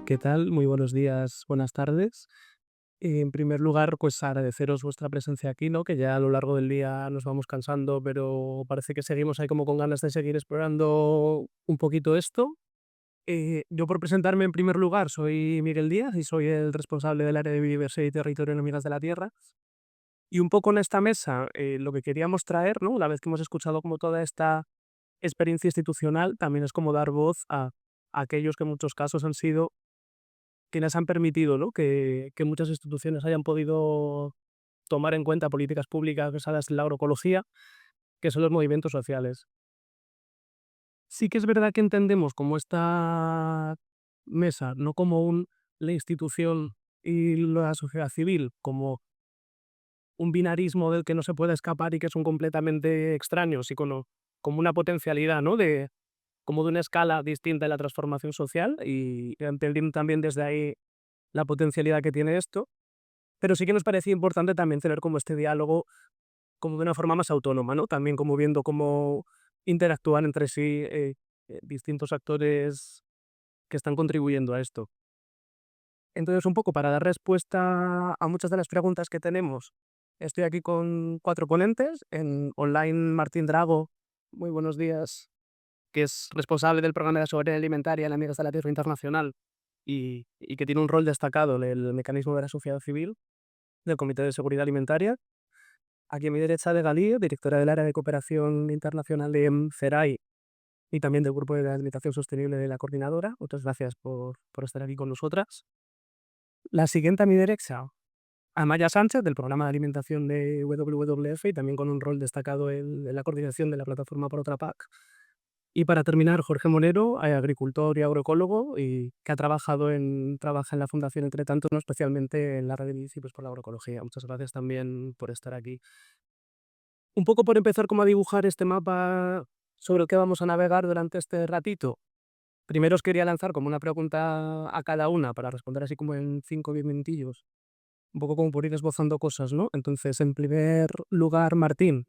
¿Qué tal? Muy buenos días, buenas tardes. En primer lugar, pues agradeceros vuestra presencia aquí, ¿no? Que ya a lo largo del día nos vamos cansando, pero parece que seguimos ahí como con ganas de seguir explorando un poquito esto. Yo por presentarme en primer lugar, soy Miguel Díaz y soy el responsable del área de biodiversidad y territorio en Amigas de la Tierra. Y un poco en esta mesa, lo que queríamos traer, ¿no? Una vez que hemos escuchado como toda esta experiencia institucional, también es como dar voz a aquellos que en muchos casos han sido quienes han permitido, ¿no? Que muchas instituciones hayan podido tomar en cuenta políticas públicas basadas en la agroecología, que son los movimientos sociales. Sí que es verdad que entendemos como esta mesa, no como la institución y la sociedad civil, como un binarismo del que no se puede escapar y que son completamente extraños, y como una potencialidad, ¿no? Como de una escala distinta en la transformación social, y entendiendo también desde ahí la potencialidad que tiene esto. Pero sí que nos parecía importante también tener como este diálogo como de una forma más autónoma, ¿no? También como viendo cómo interactúan entre sí distintos actores que están contribuyendo a esto. Entonces, un poco para dar respuesta a muchas de las preguntas que tenemos, estoy aquí con cuatro ponentes. En online, Martín Drago, muy buenos días, que es responsable del programa de soberanía alimentaria en Amigas de la Tierra Internacional y que tiene un rol destacado en el mecanismo de la sociedad civil del Comité de Seguridad Alimentaria. Aquí a mi derecha de Galí, directora del área de cooperación internacional de CERAI y también del grupo de alimentación sostenible de la coordinadora. Muchas gracias por estar aquí con nosotras. La siguiente a mi derecha, Amaya Sánchez, del programa de alimentación de WWF y también con un rol destacado en la coordinación de la plataforma Por Otra PAC. Y para terminar, Jorge Monero, agricultor y agroecólogo, y que trabaja en la Fundación Entre Tantos, ¿no? Especialmente en la red de municipios por la agroecología. Muchas gracias también por estar aquí. Un poco por empezar como a dibujar este mapa sobre el que vamos a navegar durante este ratito. Primero os quería lanzar como una pregunta a cada una para responder así como en 5 o 10 minutillos. Un poco como por ir esbozando cosas, ¿no? Entonces, en primer lugar, Martín,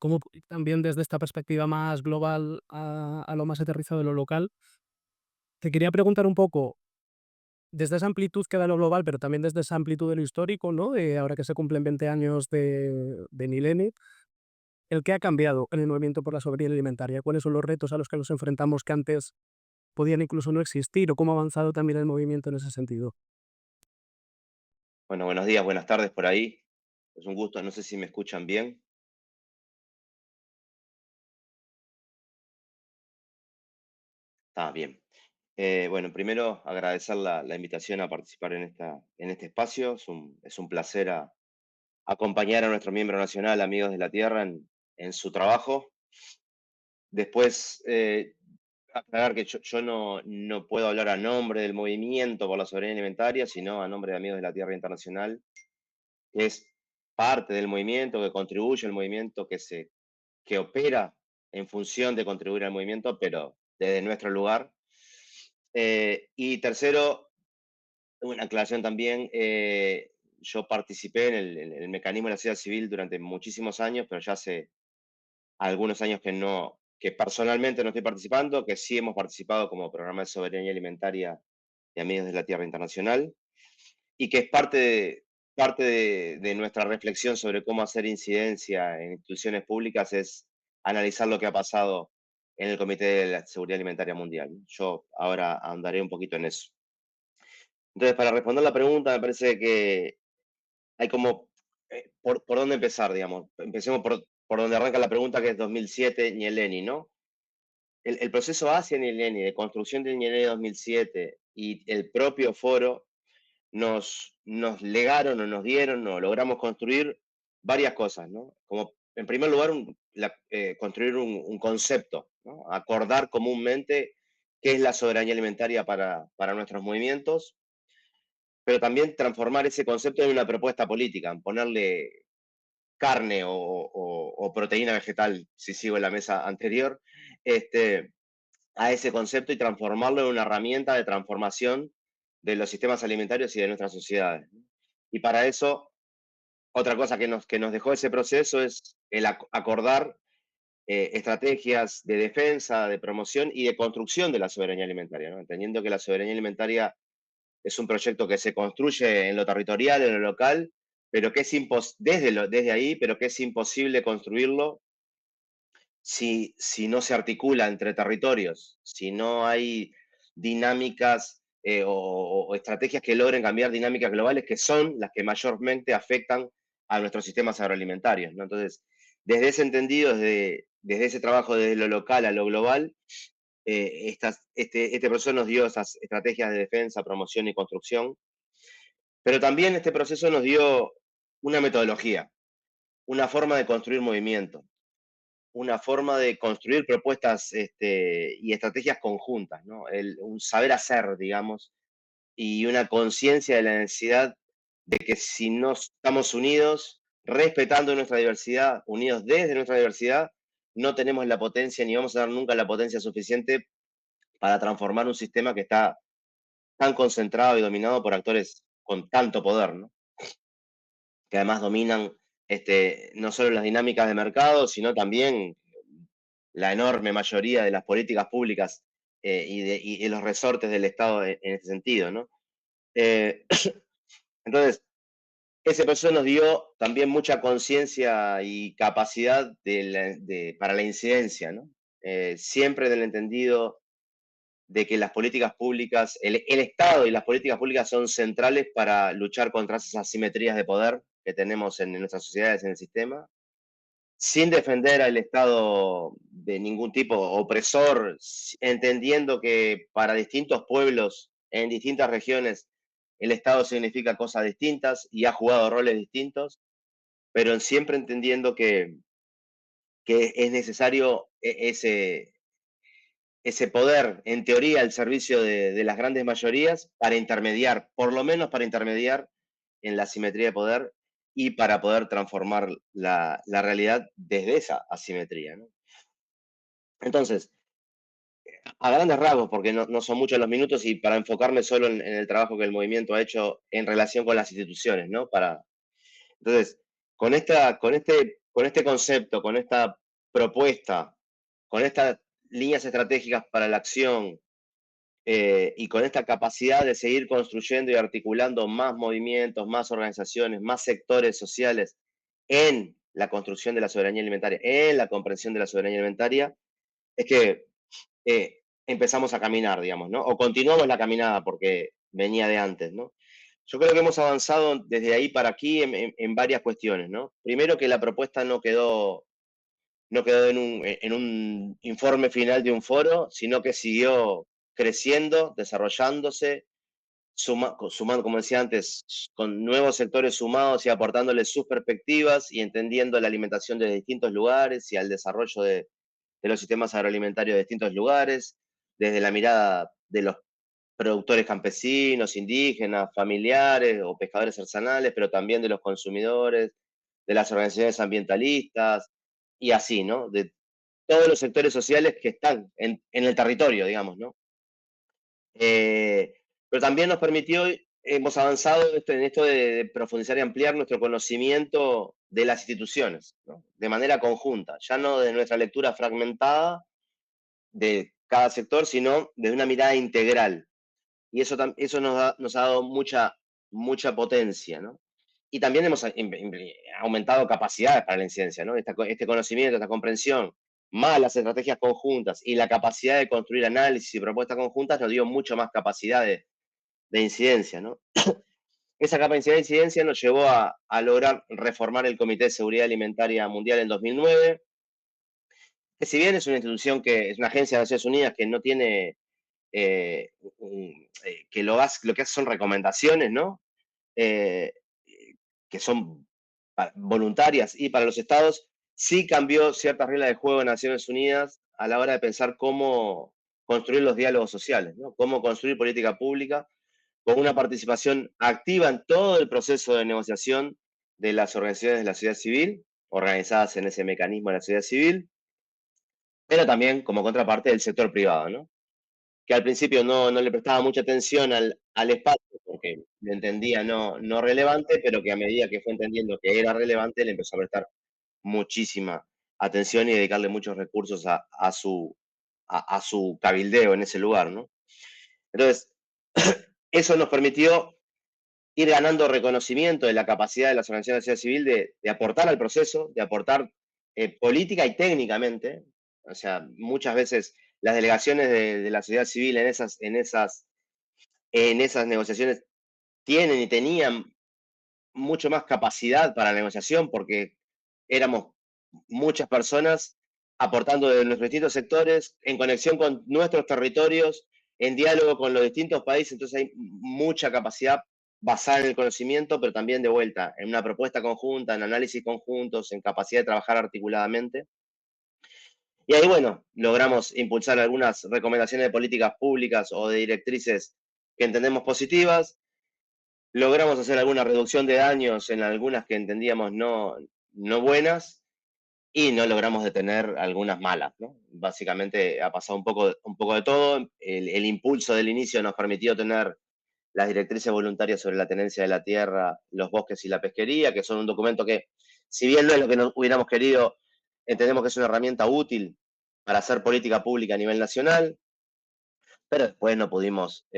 ¿cómo también desde esta perspectiva más global a lo más aterrizado de lo local? Te quería preguntar un poco, desde esa amplitud que da lo global, pero también desde esa amplitud de lo histórico, ¿no? Ahora que se cumplen 20 años de Nileni, ¿el qué ha cambiado en el movimiento por la soberanía alimentaria? ¿Cuáles son los retos a los que nos enfrentamos que antes podían incluso no existir? ¿O cómo ha avanzado también el movimiento en ese sentido? Bueno, buenos días, buenas tardes por ahí. Es un gusto, no sé si me escuchan bien. Está bien. Bueno, primero agradecer la invitación a participar en este espacio. Es un placer acompañar a nuestro miembro nacional, Amigos de la Tierra, en su trabajo. Después, aclarar que yo no puedo hablar a nombre del movimiento por la soberanía alimentaria, sino a nombre de Amigos de la Tierra Internacional, que es parte del movimiento, que contribuye al movimiento, que opera en función de contribuir al movimiento, pero desde nuestro lugar. Y tercero, una aclaración también, yo participé en el mecanismo de la sociedad civil durante muchísimos años, pero ya hace algunos años que personalmente no estoy participando, que sí hemos participado como programa de soberanía alimentaria de Amigos de la Tierra Internacional, y que es parte de nuestra reflexión sobre cómo hacer incidencia en instituciones públicas, es analizar lo que ha pasado en el Comité de la Seguridad Alimentaria Mundial. Yo ahora ahondaré un poquito en eso. Entonces, para responder la pregunta, me parece que hay como, por dónde empezar, digamos. Empecemos por donde arranca la pregunta, que es 2007, Ñeleni, ¿no? El proceso hacia Ñeleni, de construcción del Ñeleni 2007 y el propio foro nos legaron o nos dieron o logramos construir varias cosas, ¿no? Como, en primer lugar, construir un concepto, ¿no? Acordar comúnmente qué es la soberanía alimentaria para nuestros movimientos, pero también transformar ese concepto en una propuesta política, en ponerle carne o proteína vegetal, si sigo en la mesa anterior, este, a ese concepto, y transformarlo en una herramienta de transformación de los sistemas alimentarios y de nuestras sociedades. Y para eso, otra cosa que nos dejó ese proceso es el acordar estrategias de defensa, de promoción y de construcción de la soberanía alimentaria, ¿no? Entendiendo que la soberanía alimentaria es un proyecto que se construye en lo territorial, en lo local, pero que es desde ahí, pero que es imposible construirlo si no se articula entre territorios, si no hay dinámicas o estrategias que logren cambiar dinámicas globales que son las que mayormente afectan a nuestros sistemas agroalimentarios, ¿no? Entonces, desde ese entendido, desde ese trabajo desde lo local a lo global, este proceso nos dio esas estrategias de defensa, promoción y construcción, pero también este proceso nos dio una metodología, una forma de construir movimiento, una forma de construir propuestas y estrategias conjuntas, ¿no? Un saber hacer, digamos, y una conciencia de la necesidad de que si no estamos unidos, respetando nuestra diversidad, unidos desde nuestra diversidad, no tenemos la potencia ni vamos a dar nunca la potencia suficiente para transformar un sistema que está tan concentrado y dominado por actores con tanto poder, ¿no? Que además dominan no solo las dinámicas de mercado, sino también la enorme mayoría de las políticas públicas y los resortes del Estado en este sentido, ¿no? Eh, entonces, ese proceso nos dio también mucha conciencia y capacidad para la incidencia, ¿no? Siempre del entendido de que las políticas públicas, el Estado y las políticas públicas son centrales para luchar contra esas asimetrías de poder que tenemos en nuestras sociedades, en el sistema, sin defender al Estado de ningún tipo opresor, entendiendo que para distintos pueblos en distintas regiones el Estado significa cosas distintas y ha jugado roles distintos, pero siempre entendiendo que es necesario ese poder, en teoría, al servicio de las grandes mayorías para intermediar, por lo menos para intermediar en la asimetría de poder y para poder transformar la realidad desde esa asimetría, ¿no? Entonces, a grandes rasgos, porque no son muchos los minutos y para enfocarme solo en el trabajo que el movimiento ha hecho en relación con las instituciones, ¿no? Entonces, con este concepto, con esta propuesta, con estas líneas estratégicas para la acción, y con esta capacidad de seguir construyendo y articulando más movimientos, más organizaciones, más sectores sociales en la construcción de la soberanía alimentaria, en la comprensión de la soberanía alimentaria, es que empezamos a caminar, digamos, ¿no? O continuamos la caminada porque venía de antes, ¿no? Yo creo que hemos avanzado desde ahí para aquí en varias cuestiones, ¿no? Primero que la propuesta no quedó en un informe final de un foro, sino que siguió creciendo, desarrollándose, sumando, como decía antes, con nuevos sectores sumados y aportándoles sus perspectivas y entendiendo la alimentación de distintos lugares y al desarrollo de los sistemas agroalimentarios de distintos lugares, desde la mirada de los productores campesinos, indígenas, familiares o pescadores artesanales, pero también de los consumidores, de las organizaciones ambientalistas y así, ¿no? De todos los sectores sociales que están en el territorio, digamos, ¿no? Eh, pero también nos permitió, hemos avanzado en esto de profundizar y ampliar nuestro conocimiento de las instituciones, ¿no? De manera conjunta, ya no de nuestra lectura fragmentada de cada sector, sino desde una mirada integral. Y eso nos ha dado mucha potencia, ¿no? Y también hemos aumentado capacidades para la incidencia, ¿no? Este conocimiento, esta comprensión, más las estrategias conjuntas y la capacidad de construir análisis y propuestas conjuntas nos dio mucho más capacidad de incidencia, ¿no? Esa capacidad de incidencia nos llevó a lograr reformar el Comité de Seguridad Alimentaria Mundial en 2009, que si bien es una institución que es una agencia de Naciones Unidas que no tiene, que lo que hace son recomendaciones, ¿no? Eh, que son voluntarias y para los estados, sí cambió ciertas reglas de juego en Naciones Unidas a la hora de pensar cómo construir los diálogos sociales, ¿no? Cómo construir política pública con una participación activa en todo el proceso de negociación de las organizaciones de la sociedad civil, organizadas en ese mecanismo de la sociedad civil, pero también como contraparte del sector privado, ¿no? Que al principio no le prestaba mucha atención al espacio porque le entendía no relevante, pero que a medida que fue entendiendo que era relevante, le empezó a prestar muchísima atención y dedicarle muchos recursos a su cabildeo en ese lugar, ¿no? Entonces, Eso nos permitió ir ganando reconocimiento de la capacidad de las organizaciones de la sociedad civil de aportar al proceso, de aportar política y técnicamente. O sea, muchas veces las delegaciones de la sociedad civil en esas negociaciones tienen y tenían mucho más capacidad para la negociación porque éramos muchas personas aportando de nuestros distintos sectores, en conexión con nuestros territorios, en diálogo con los distintos países, entonces hay mucha capacidad basada en el conocimiento, pero también de vuelta, en una propuesta conjunta, en análisis conjuntos, en capacidad de trabajar articuladamente. Y ahí, bueno, logramos impulsar algunas recomendaciones de políticas públicas o de directrices que entendemos positivas, logramos hacer alguna reducción de daños en algunas que entendíamos no buenas y no logramos detener algunas malas, ¿no? Básicamente ha pasado un poco de todo. El impulso del inicio nos permitió tener las directrices voluntarias sobre la tenencia de la tierra, los bosques y la pesquería, que son un documento que, si bien no es lo que nos hubiéramos querido, entendemos que es una herramienta útil para hacer política pública a nivel nacional, pero después no pudimos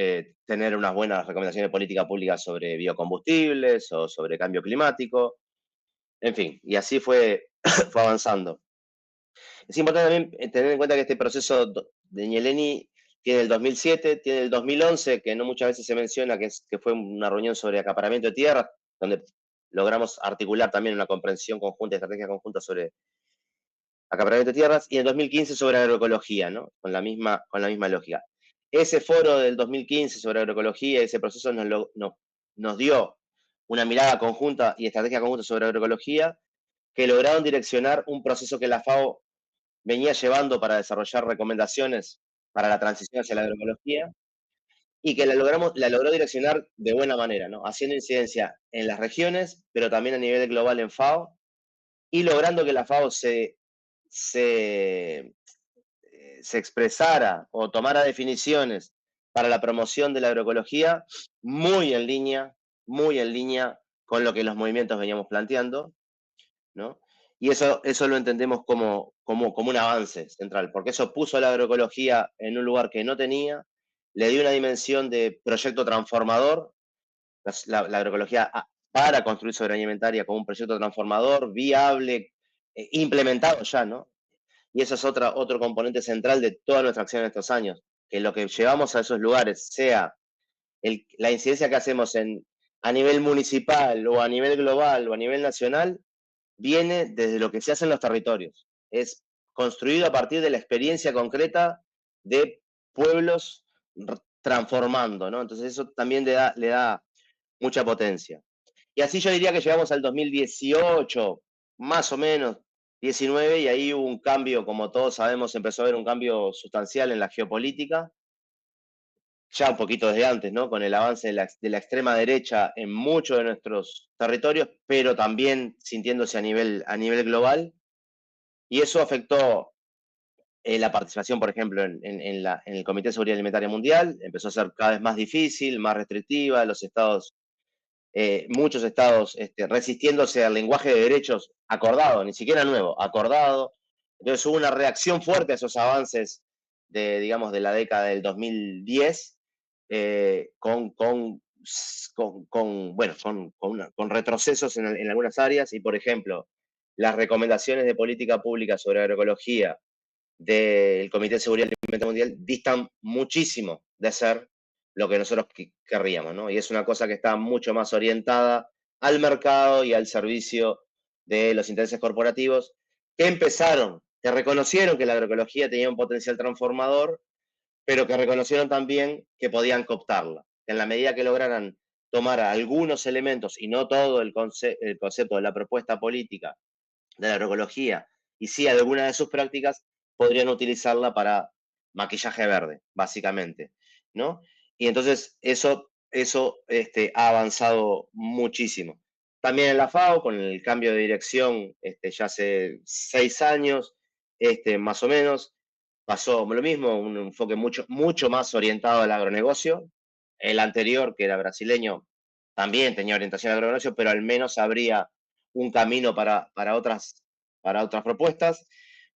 tener unas buenas recomendaciones de política pública sobre biocombustibles o sobre cambio climático, en fin, y así fue, fue avanzando. Es importante también tener en cuenta que este proceso de Ñeleni tiene el 2007, tiene el 2011, que no muchas veces se menciona, que fue una reunión sobre acaparamiento de tierras, donde logramos articular también una comprensión conjunta, estrategia conjunta sobre acaparamiento de tierras, y en 2015 sobre agroecología, ¿no? Con la misma lógica. Ese foro del 2015 sobre agroecología, ese proceso nos dio una mirada conjunta y estrategia conjunta sobre agroecología que lograron direccionar un proceso que la FAO venía llevando para desarrollar recomendaciones para la transición hacia la agroecología y que la logró direccionar de buena manera, ¿no? Haciendo incidencia en las regiones, pero también a nivel global en FAO y logrando que la FAO se, se expresara o tomara definiciones para la promoción de la agroecología muy en línea con lo que los movimientos veníamos planteando, ¿no? Y eso lo entendemos como un avance central, porque eso puso a la agroecología en un lugar que no tenía, le dio una dimensión de proyecto transformador, la agroecología para construir soberanía alimentaria como un proyecto transformador, viable, implementado ya, ¿no? Y eso es otro componente central de toda nuestra acción en estos años, que lo que llevamos a esos lugares sea la incidencia que hacemos a nivel municipal o a nivel global o a nivel nacional, viene desde lo que se hace en los territorios. Es construido a partir de la experiencia concreta de pueblos transformando, ¿no? Entonces eso también le da mucha potencia. Y así yo diría que llegamos al 2018, más o menos, 19, y ahí hubo un cambio, como todos sabemos, empezó a haber un cambio sustancial en la geopolítica, ya un poquito desde antes, ¿no? Con el avance de la extrema derecha en muchos de nuestros territorios, pero también sintiéndose a nivel global. Y eso afectó la participación, por ejemplo, en el Comité de Seguridad Alimentaria Mundial. Empezó a ser cada vez más difícil, más restrictiva. Los estados, muchos estados resistiéndose al lenguaje de derechos acordado, ni siquiera nuevo, acordado. Entonces hubo una reacción fuerte a esos avances digamos, de la década del 2010, bueno, con retrocesos en algunas áreas y, por ejemplo, las recomendaciones de política pública sobre agroecología del Comité de Seguridad Alimentaria Mundial distan muchísimo de ser lo que nosotros querríamos, ¿no? Y es una cosa que está mucho más orientada al mercado y al servicio de los intereses corporativos que empezaron, que reconocieron que la agroecología tenía un potencial transformador, pero que reconocieron también que podían cooptarla. Que en la medida que lograran tomar algunos elementos y no todo el concepto de la propuesta política de la agroecología y sí algunas de sus prácticas, podrían utilizarla para maquillaje verde, básicamente, ¿no? Y entonces ha avanzado muchísimo. También en la FAO, con el cambio de dirección ya hace 6 años, más o menos, pasó lo mismo, un enfoque mucho más orientado al agronegocio. El anterior, que era brasileño, también tenía orientación al agronegocio, pero al menos habría un camino para otras propuestas,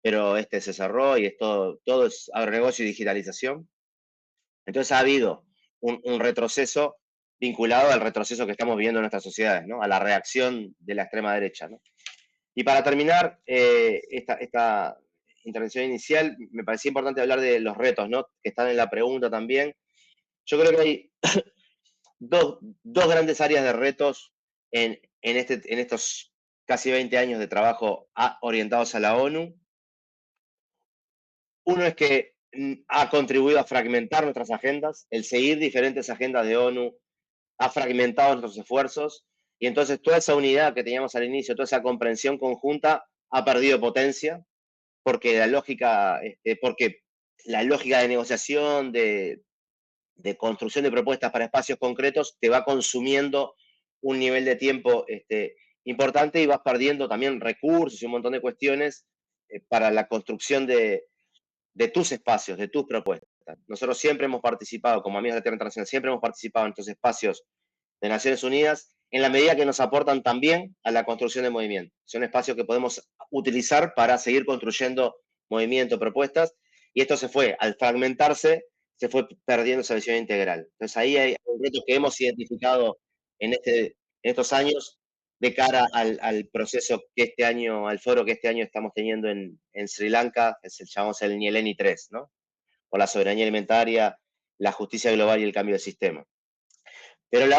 pero este se cerró y todo es agronegocio y digitalización. Entonces ha habido un retroceso vinculado al retroceso que estamos viviendo en nuestras sociedades, ¿no? A la reacción de la extrema derecha, ¿no? Y para terminar esta intervención inicial, me parecía importante hablar de los retos, ¿no? Que están en la pregunta también. Yo creo que hay dos grandes áreas de retos en estos casi 20 años de trabajo orientados a la ONU. Uno es que ha contribuido a fragmentar nuestras agendas, el seguir diferentes agendas de ONU ha fragmentado nuestros esfuerzos y entonces toda esa unidad que teníamos al inicio, toda esa comprensión conjunta ha perdido potencia porque la lógica de negociación, de construcción de propuestas para espacios concretos, te va consumiendo un nivel de tiempo importante y vas perdiendo también recursos y un montón de cuestiones para la construcción de tus espacios, de tus propuestas. Nosotros siempre hemos participado, como Amigos de la Tierra Internacional, siempre hemos participado en estos espacios de Naciones Unidas en la medida que nos aportan también a la construcción de movimiento. Son espacios que podemos utilizar para seguir construyendo movimiento, propuestas, y esto se fue, al fragmentarse, se fue perdiendo esa visión integral. Entonces ahí hay retos que hemos identificado en estos años de cara al proceso que este año, al foro que este año estamos teniendo en Sri Lanka, que se llamamos el Nyeleni 3, ¿no? Por la soberanía alimentaria, la justicia global y el cambio de sistema. Pero el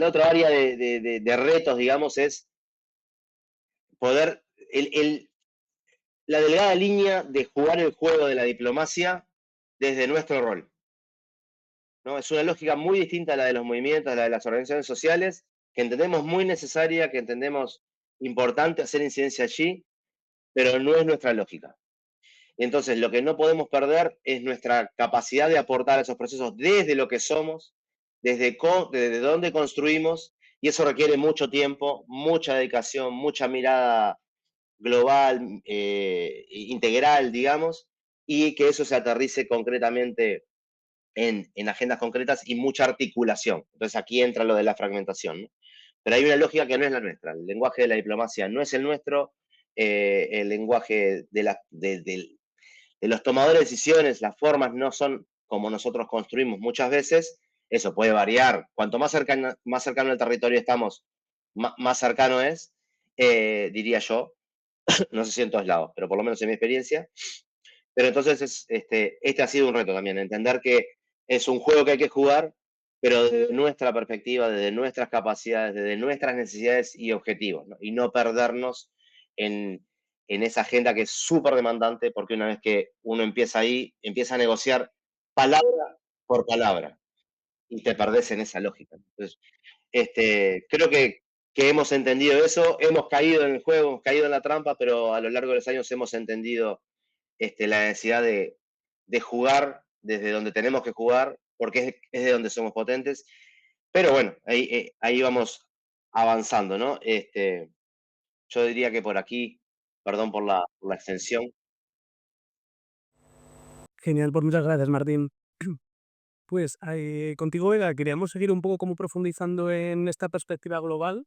otro área de retos, digamos, es poder, la delgada línea de jugar el juego de la diplomacia desde nuestro rol, ¿no? Es una lógica muy distinta a la de los movimientos, a la de las organizaciones sociales, que entendemos muy necesaria, que entendemos importante hacer incidencia allí, pero no es nuestra lógica. Entonces, lo que no podemos perder es nuestra capacidad de aportar a esos procesos desde lo que somos, desde dónde construimos, y eso requiere mucho tiempo, mucha dedicación, mucha mirada global, integral, digamos, y que eso se aterrice concretamente en agendas concretas y mucha articulación. Entonces aquí entra lo de la fragmentación, ¿no? Pero hay una lógica que no es la nuestra. El lenguaje de la diplomacia no es el nuestro, el lenguaje de los tomadores de decisiones, las formas no son como nosotros construimos muchas veces, eso puede variar. Cuanto más cercano al territorio estamos, más cercano es, diría yo, no sé si en todos lados, pero por lo menos en mi experiencia. Pero entonces este ha sido un reto también, entender que es un juego que hay que jugar, pero desde nuestra perspectiva, desde nuestras capacidades, desde nuestras necesidades y objetivos, ¿no? Y no perdernos en, en esa agenda que es súper demandante, porque una vez que uno empieza ahí, empieza a negociar palabra por palabra y te perdés en esa lógica. Entonces, creo que hemos entendido eso, hemos caído en el juego, hemos caído en la trampa, pero a lo largo de los años hemos entendido la necesidad de jugar desde donde tenemos que jugar, porque es de donde somos potentes. Pero bueno, ahí vamos avanzando, ¿no? Yo diría que por aquí, perdón por la extensión. Genial, pues muchas gracias, Martín. Pues contigo, Vega, queríamos seguir un poco como profundizando en esta perspectiva global,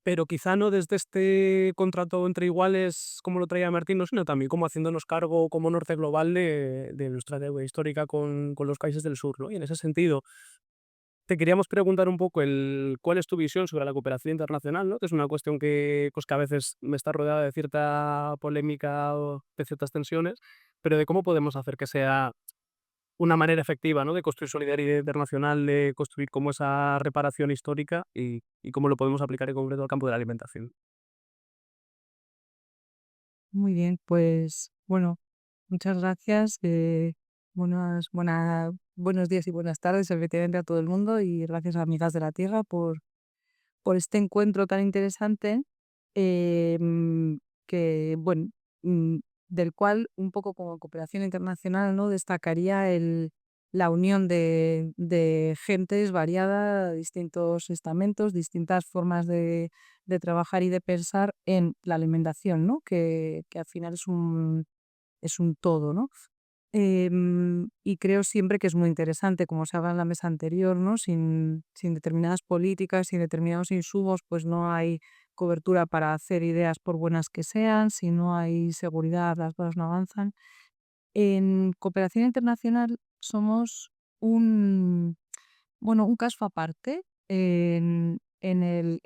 pero quizá no desde este contrato entre iguales como lo traía Martín, no, sino también como haciéndonos cargo como norte global de nuestra deuda histórica con los países del sur, ¿no? Y en ese sentido, te queríamos preguntar un poco cuál es tu visión sobre la cooperación internacional, ¿no? Que es una cuestión que, pues, que a veces me está rodeada de cierta polémica o de ciertas tensiones, pero de cómo podemos hacer que sea una manera efectiva, ¿no? De construir solidaridad internacional, de construir como esa reparación histórica y cómo lo podemos aplicar en concreto al campo de la alimentación. Muy bien, pues bueno, muchas gracias. Buenos días y buenas tardes, efectivamente, a todo el mundo y gracias a Amigas de la Tierra por este encuentro tan interesante, que, bueno, mm, del cual un poco como cooperación internacional, ¿no? Destacaría la unión de gentes variada, distintos estamentos, distintas formas de trabajar y de pensar en la alimentación, ¿no? Que al final es un todo, ¿no? Y creo siempre que es muy interesante, como se habla en la mesa anterior, ¿no? Sin determinadas políticas, sin determinados insumos, pues no hay cobertura para hacer ideas por buenas que sean, si no hay seguridad, las cosas no avanzan. En cooperación internacional somos un bueno, un caso aparte en el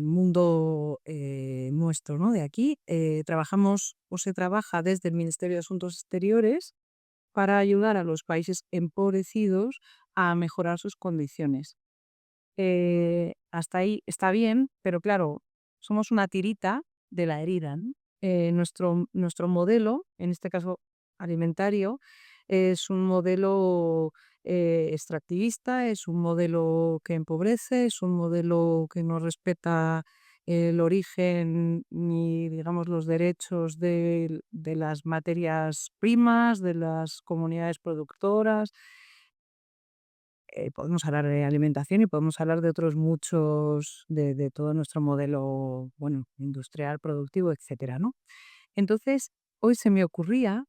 mundo nuestro, ¿no? De aquí. Trabajamos o se trabaja desde el Ministerio de Asuntos Exteriores para ayudar a los países empobrecidos a mejorar sus condiciones. Hasta ahí está bien, pero claro, somos una tirita de la herida, ¿no? Nuestro modelo, en este caso alimentario, es un modelo extractivista, es un modelo que empobrece, es un modelo que no respeta el origen ni, digamos, los derechos de las materias primas, de las comunidades productoras. Podemos hablar de alimentación y podemos hablar de otros muchos, de todo nuestro modelo, bueno, industrial, productivo, etcétera, ¿no? Entonces, hoy se me ocurría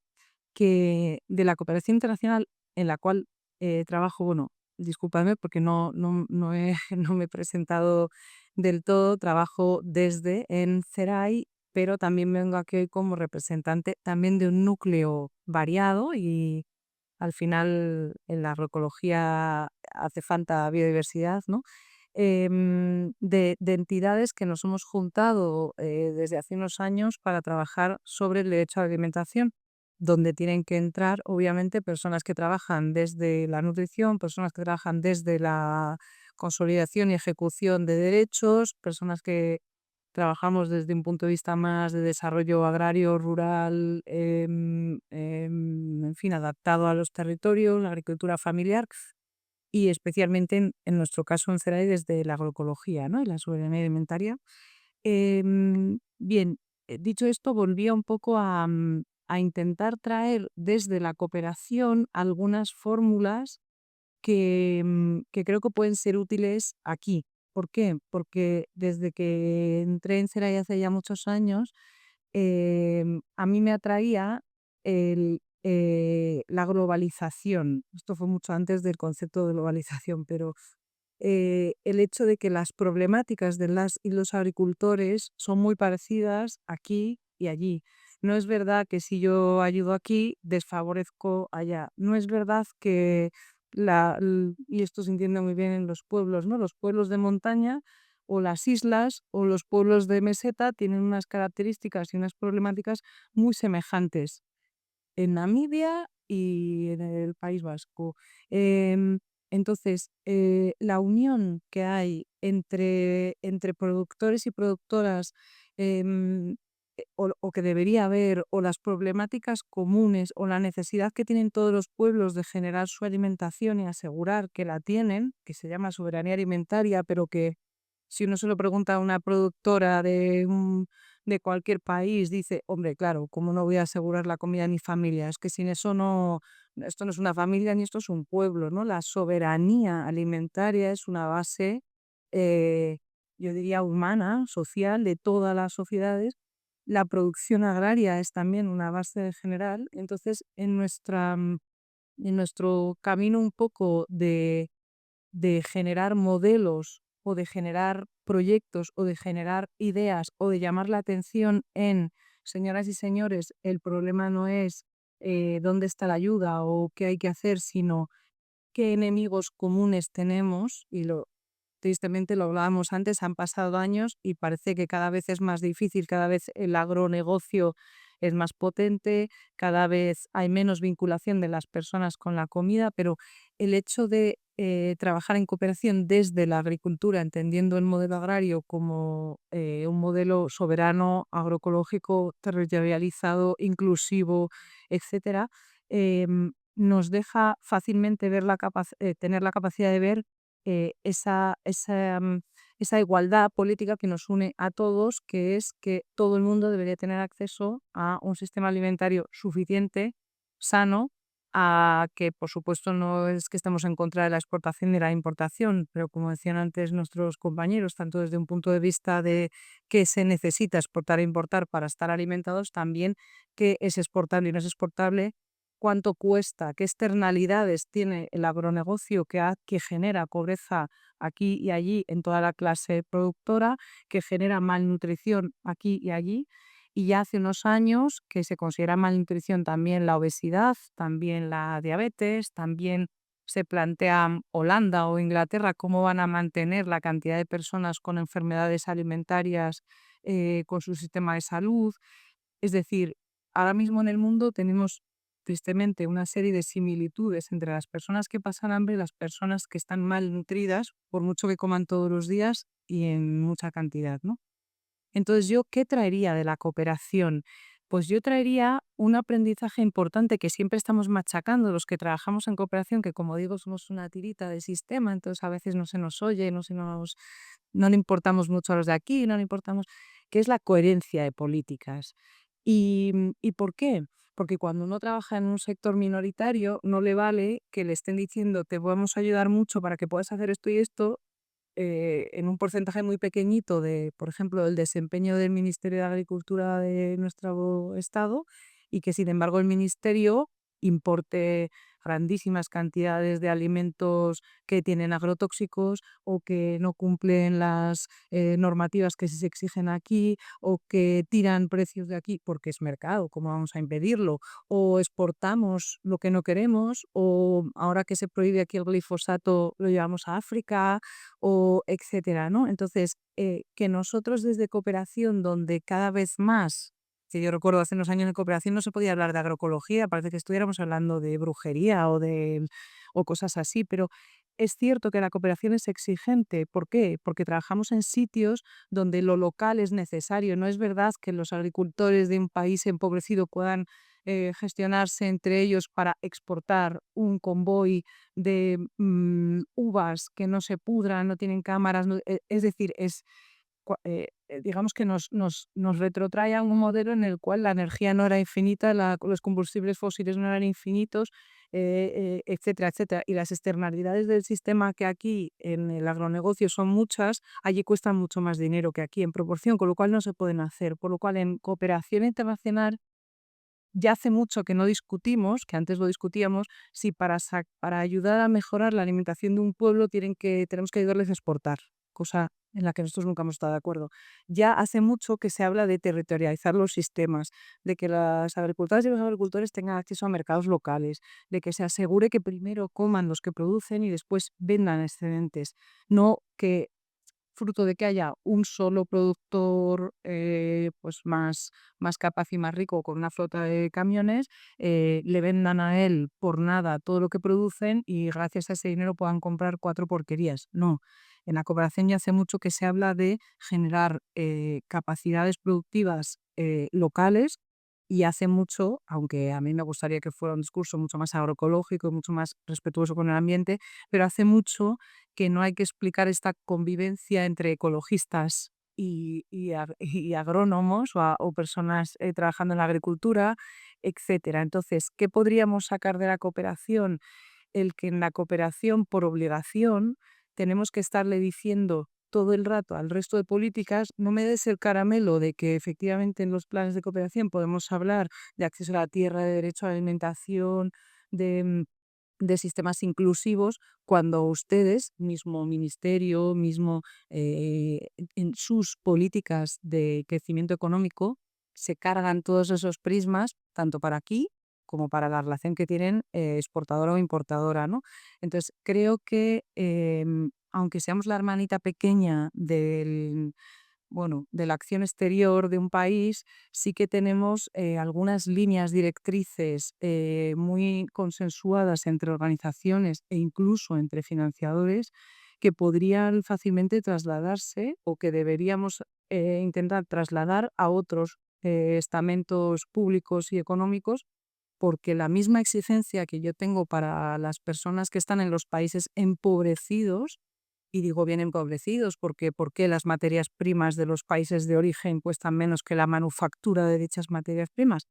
que de la cooperación internacional en la cual trabajo, bueno, discúlpame porque no me he presentado del todo, trabajo desde en CERAI, pero también vengo aquí como representante también de un núcleo variado y al final en la agroecología hace falta biodiversidad, ¿no? De entidades que nos hemos juntado desde hace unos años para trabajar sobre el derecho a la alimentación, donde tienen que entrar, obviamente, personas que trabajan desde la nutrición, personas que trabajan desde la consolidación y ejecución de derechos, personas que trabajamos desde un punto de vista más de desarrollo agrario, rural, en fin, adaptado a los territorios, la agricultura familiar y especialmente en nuestro caso en CERAI desde la agroecología, ¿no? Y la soberanía alimentaria. Bien, dicho esto, volvía un poco a intentar traer desde la cooperación algunas fórmulas que creo que pueden ser útiles aquí. ¿Por qué? Porque desde que entré en CERAI hace ya muchos años, a mí me atraía la globalización. Esto fue mucho antes del concepto de globalización, pero el hecho de que las problemáticas de las y los agricultores son muy parecidas aquí y allí. No es verdad que si yo ayudo aquí, desfavorezco allá. No es verdad que y esto se entiende muy bien en los pueblos, ¿no? Los pueblos de montaña o las islas o los pueblos de meseta tienen unas características y unas problemáticas muy semejantes en Namibia y en el País Vasco. Entonces, la unión que hay entre productores y productoras, em, o que debería haber, o las problemáticas comunes, o la necesidad que tienen todos los pueblos de generar su alimentación y asegurar que la tienen, que se llama soberanía alimentaria, pero que si uno se lo pregunta a una productora de cualquier país, dice, hombre, claro, ¿cómo no voy a asegurar la comida de mi familia? Es que sin eso no, esto no es una familia ni esto es un pueblo, ¿no? La soberanía alimentaria es una base, eh, yo diría, humana, social, de todas las sociedades. La producción agraria es también una base general. Entonces, en nuestro camino un poco de generar modelos o de generar proyectos o de generar ideas o de llamar la atención en, señoras y señores, el problema no es dónde está la ayuda o qué hay que hacer, sino qué enemigos comunes tenemos y tristemente lo hablábamos antes, han pasado años y parece que cada vez es más difícil, cada vez el agronegocio es más potente, cada vez hay menos vinculación de las personas con la comida, pero el hecho de trabajar en cooperación desde la agricultura, entendiendo el modelo agrario como un modelo soberano, agroecológico, territorializado, inclusivo, etcétera, nos deja fácilmente tener la capacidad de ver esa igualdad política que nos une a todos, que es que todo el mundo debería tener acceso a un sistema alimentario suficiente, sano, a que por supuesto no es que estemos en contra de la exportación ni la importación, pero como decían antes nuestros compañeros, tanto desde un punto de vista de qué se necesita exportar e importar para estar alimentados, también qué es exportable y no es exportable, cuánto cuesta, qué externalidades tiene el agronegocio que genera pobreza aquí y allí en toda la clase productora, que genera malnutrición aquí y allí. Y ya hace unos años que se considera malnutrición también la obesidad, también la diabetes, también se plantea Holanda o Inglaterra, cómo van a mantener la cantidad de personas con enfermedades alimentarias con su sistema de salud. Es decir, ahora mismo en el mundo tenemos tristemente una serie de similitudes entre las personas que pasan hambre y las personas que están malnutridas, por mucho que coman todos los días y en mucha cantidad, ¿no? Entonces, ¿yo qué traería de la cooperación? Pues yo traería un aprendizaje importante que siempre estamos machacando los que trabajamos en cooperación, que como digo, somos una tirita de sistema, entonces a veces no se nos oye, no le importamos mucho a los de aquí, no le importamos, que es la coherencia de políticas. ¿Y por qué? Porque cuando uno trabaja en un sector minoritario, no le vale que le estén diciendo te vamos a ayudar mucho para que puedas hacer esto y esto, en un porcentaje muy pequeñito de, por ejemplo, el desempeño del Ministerio de Agricultura de nuestro estado, y que sin embargo el ministerio importe grandísimas cantidades de alimentos que tienen agrotóxicos o que no cumplen las normativas que se exigen aquí, o que tiran precios de aquí porque es mercado, ¿cómo vamos a impedirlo? O exportamos lo que no queremos, o ahora que se prohíbe aquí el glifosato lo llevamos a África, o etcétera, ¿no? Entonces, que nosotros desde cooperación, donde cada vez más, que yo recuerdo hace unos años en cooperación no se podía hablar de agroecología, parece que estuviéramos hablando de brujería o cosas así, pero es cierto que la cooperación es exigente. ¿Por qué? Porque trabajamos en sitios donde lo local es necesario. No es verdad que los agricultores de un país empobrecido puedan gestionarse entre ellos para exportar un convoy de uvas que no se pudran, no tienen cámaras, es decir, digamos que nos retrotrae a un modelo en el cual la energía no era infinita, los combustibles fósiles no eran infinitos, etcétera, etcétera. Y las externalidades del sistema, que aquí en el agronegocio son muchas, allí cuestan mucho más dinero que aquí en proporción, con lo cual no se pueden hacer. Por lo cual en cooperación internacional ya hace mucho que no discutimos, que antes lo discutíamos, si para ayudar a mejorar la alimentación de un pueblo tenemos que ayudarles a exportar, cosa en la que nosotros nunca hemos estado de acuerdo. Ya hace mucho que se habla de territorializar los sistemas, de que las agricultoras y los agricultores tengan acceso a mercados locales, de que se asegure que primero coman los que producen y después vendan excedentes, no que fruto de que haya un solo productor pues más capaz y más rico con una flota de camiones, le vendan a él por nada todo lo que producen y gracias a ese dinero puedan comprar cuatro porquerías. No, en la cooperación ya hace mucho que se habla de generar capacidades productivas locales, y hace mucho, aunque a mí me gustaría que fuera un discurso mucho más agroecológico y mucho más respetuoso con el ambiente, pero hace mucho que no hay que explicar esta convivencia entre ecologistas y agrónomos o personas trabajando en la agricultura, etcétera. Entonces, ¿qué podríamos sacar de la cooperación? El que en la cooperación, por obligación, tenemos que estarle diciendo todo el rato al resto de políticas, no me des el caramelo de que efectivamente en los planes de cooperación podemos hablar de acceso a la tierra, de derecho a la alimentación, de de sistemas inclusivos, cuando ustedes, mismo ministerio, mismo en sus políticas de crecimiento económico, se cargan todos esos prismas, tanto para aquí como para la relación que tienen exportadora o importadora, ¿no? Entonces, creo que aunque seamos la hermanita pequeña de la acción exterior de un país, sí que tenemos algunas líneas directrices muy consensuadas entre organizaciones e incluso entre financiadores, que podrían fácilmente trasladarse o que deberíamos intentar trasladar a otros estamentos públicos y económicos, porque la misma exigencia que yo tengo para las personas que están en los países empobrecidos, y digo bien empobrecidos porque ¿por qué las materias primas de los países de origen cuestan menos que la manufactura de dichas materias primas?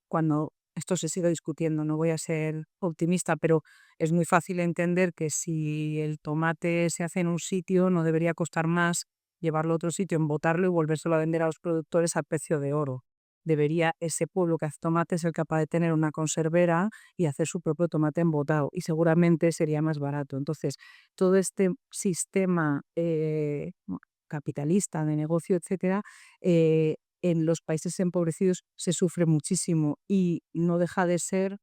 Cuando esto se sigue discutiendo, no voy a ser optimista, pero es muy fácil entender que si el tomate se hace en un sitio, no debería costar más llevarlo a otro sitio, embotarlo y volvérselo a vender a los productores al precio de oro. Debería ese pueblo que hace tomate ser capaz de tener una conservera y hacer su propio tomate embotado, y seguramente sería más barato. Entonces, todo este sistema capitalista de negocio, etcétera, en los países empobrecidos se sufre muchísimo y no deja de ser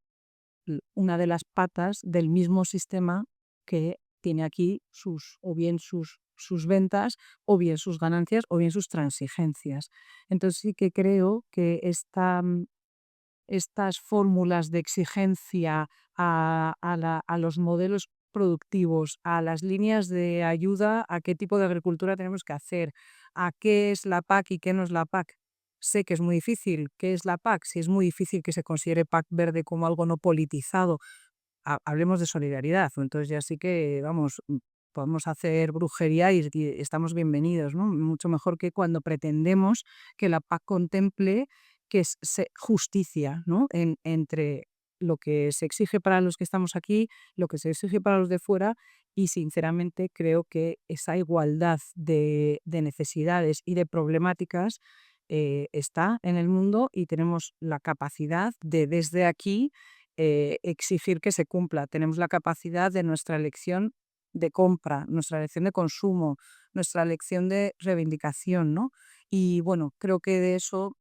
una de las patas del mismo sistema que tiene aquí o bien sus ventas, o bien sus ganancias, o bien sus transigencias. Entonces sí que creo que estas fórmulas de exigencia a los modelos productivos, a las líneas de ayuda, a qué tipo de agricultura tenemos que hacer, a qué es la PAC y qué no es la PAC. Sé que es muy difícil. ¿Qué es la PAC? Si es muy difícil que se considere PAC verde como algo no politizado, hablemos de solidaridad. Entonces ya sí que, vamos, podemos hacer brujería y estamos bienvenidos, ¿no? Mucho mejor que cuando pretendemos que la PAC contemple que es justicia, ¿no? Entre lo que se exige para los que estamos aquí, lo que se exige para los de fuera, y sinceramente creo que esa igualdad de necesidades y de problemáticas está en el mundo, y tenemos la capacidad de desde aquí exigir que se cumpla. Tenemos la capacidad de nuestra elección de compra, nuestra elección de consumo, nuestra elección de reivindicación, ¿no? Y bueno, creo que de eso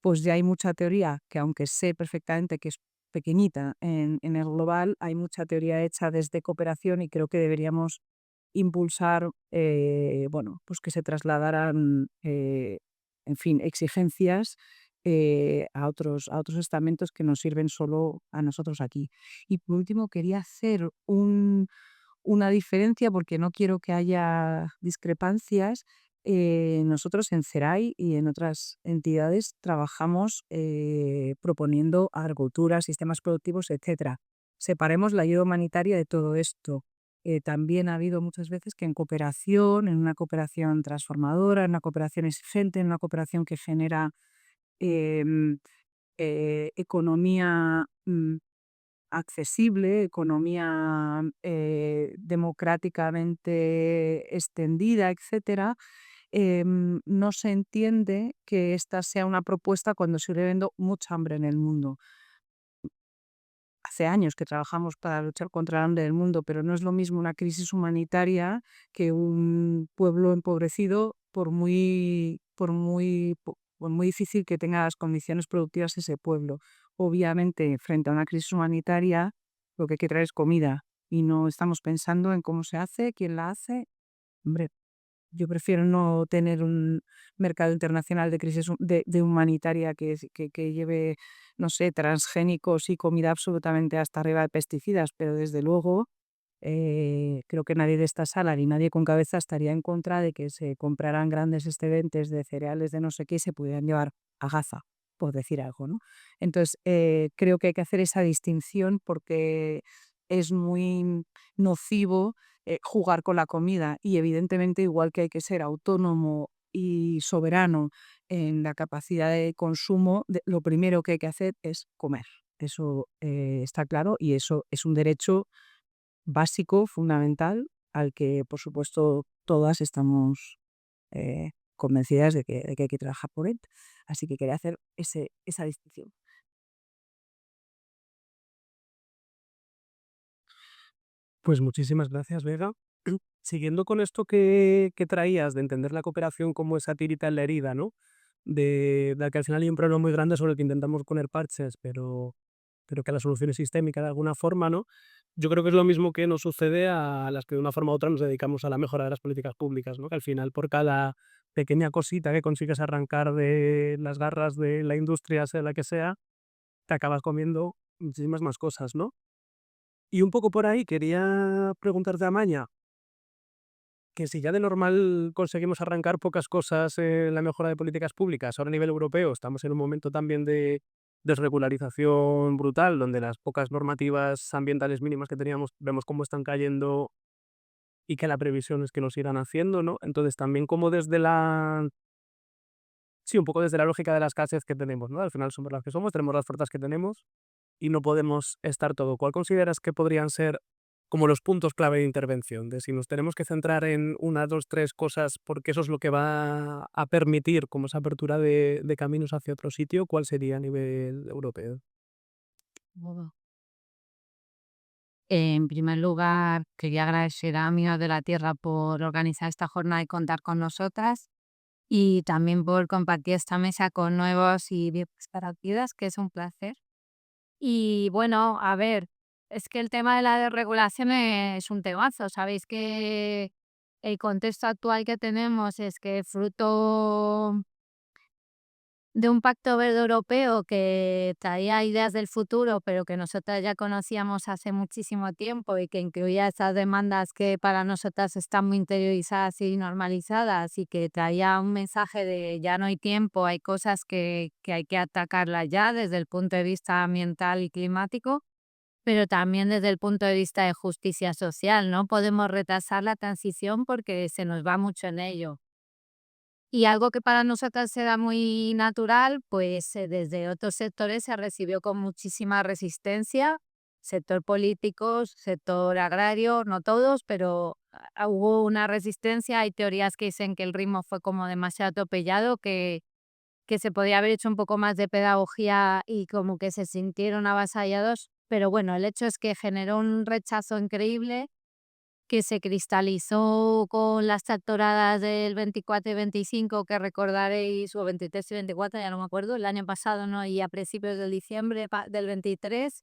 pues ya hay mucha teoría, que aunque sé perfectamente que es pequeñita en el global, hay mucha teoría hecha desde cooperación, y creo que deberíamos impulsar, bueno, pues que se trasladaran, en fin, exigencias a otros estamentos que nos sirven solo a nosotros aquí. Y por último, quería hacer una diferencia, porque no quiero que haya discrepancias. Nosotros en CERAI y en otras entidades trabajamos proponiendo agricultura, sistemas productivos, etcétera. Separemos la ayuda humanitaria de todo esto. También ha habido muchas veces que en cooperación, en una cooperación transformadora, en una cooperación exigente, en una cooperación que genera em, economía accesible, economía democráticamente extendida, etcétera, no se entiende que esta sea una propuesta cuando sigue habiendo mucha hambre en el mundo. Hace años que trabajamos para luchar contra el hambre del mundo, pero no es lo mismo una crisis humanitaria que un pueblo empobrecido, por muy difícil que tenga las condiciones productivas ese pueblo. Obviamente, frente a una crisis humanitaria, lo que hay que traer es comida, y no estamos pensando en cómo se hace, quién la hace. Hombre, yo prefiero no tener un mercado internacional de crisis de humanitaria que lleve, no sé, transgénicos y comida absolutamente hasta arriba de pesticidas, pero desde luego creo que nadie de esta sala ni nadie con cabeza estaría en contra de que se compraran grandes excedentes de cereales de no sé qué y se pudieran llevar a Gaza, por decir algo, ¿no? Entonces, creo que hay que hacer esa distinción, porque es muy nocivo jugar con la comida, y evidentemente, igual que hay que ser autónomo y soberano en la capacidad de consumo, lo primero que hay que hacer es comer. Eso está claro, y eso es un derecho básico, fundamental, al que, por supuesto, todas estamos convencidas de que hay que trabajar por él. Así que quería hacer esa distinción. Pues muchísimas gracias, Vega. Siguiendo con esto que traías de entender la cooperación como esa tirita en la herida, ¿no? De que al final hay un problema muy grande sobre el que intentamos poner parches, pero que la solución es sistémica de alguna forma, ¿no? Yo creo que es lo mismo que nos sucede a las que de una forma u otra nos dedicamos a la mejora de las políticas públicas, ¿no? Que al final, por cada pequeña cosita que consigues arrancar de las garras de la industria, sea la que sea, te acabas comiendo muchísimas más cosas, ¿no? Y un poco por ahí quería preguntarte, Amaña, que si ya de normal conseguimos arrancar pocas cosas en la mejora de políticas públicas, ahora a nivel europeo estamos en un momento también de desregularización brutal, donde las pocas normativas ambientales mínimas que teníamos vemos cómo están cayendo y que la previsión es que nos irán haciendo, ¿no? Entonces también como sí, un poco desde la lógica de la escasez que tenemos, ¿no? Al final somos las que somos, tenemos las fuerzas que tenemos y no podemos estar todo. ¿Cuál consideras que podrían ser como los puntos clave de intervención? De si nos tenemos que centrar en una, dos, tres cosas, porque eso es lo que va a permitir como esa apertura de caminos hacia otro sitio, ¿cuál sería a nivel europeo? Modo. En primer lugar, quería agradecer a Amigos de la Tierra por organizar esta jornada y contar con nosotras, y también por compartir esta mesa con nuevos y viejos partidas, que es un placer. Y bueno, a ver, es que el tema de la desregulación es un temazo. Sabéis que el contexto actual que tenemos es que fruto de un pacto verde europeo que traía ideas del futuro, pero que nosotras ya conocíamos hace muchísimo tiempo y que incluía esas demandas que para nosotras están muy interiorizadas y normalizadas, y que traía un mensaje de ya no hay tiempo, hay cosas que hay que atacarlas ya desde el punto de vista ambiental y climático, pero también desde el punto de vista de justicia social. No podemos retrasar la transición porque se nos va mucho en ello. Y algo que para nosotras era muy natural, pues desde otros sectores se recibió con muchísima resistencia, sector político, sector agrario, no todos, pero hubo una resistencia. Hay teorías que dicen que el ritmo fue como demasiado atropellado, que se podía haber hecho un poco más de pedagogía y como que se sintieron avasallados, pero bueno, el hecho es que generó un rechazo increíble que se cristalizó con las tractoradas del 24 y 25, que recordaréis, o 23 y 24, ya no me acuerdo, el año pasado, ¿no? Y a principios de diciembre del 23,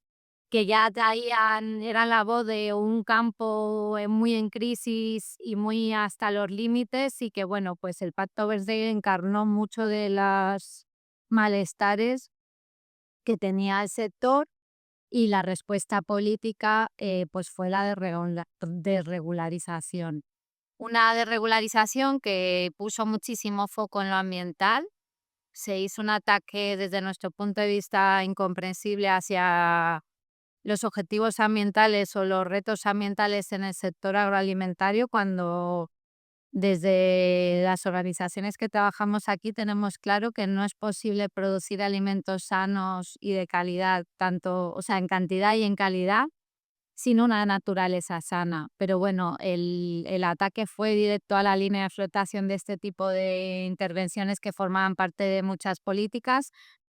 que ya traían, era la voz de un campo muy en crisis y muy hasta los límites, y que bueno, pues el Pacto Verde encarnó mucho de los malestares que tenía el sector, y la respuesta política pues fue la desregularización. Una desregularización que puso muchísimo foco en lo ambiental. Se hizo un ataque desde nuestro punto de vista incomprensible hacia los objetivos ambientales o los retos ambientales en el sector agroalimentario, cuando desde las organizaciones que trabajamos aquí tenemos claro que no es posible producir alimentos sanos y de calidad, tanto, o sea, en cantidad y en calidad, sin una naturaleza sana. Pero bueno, el ataque fue directo a la línea de flotación de este tipo de intervenciones que formaban parte de muchas políticas,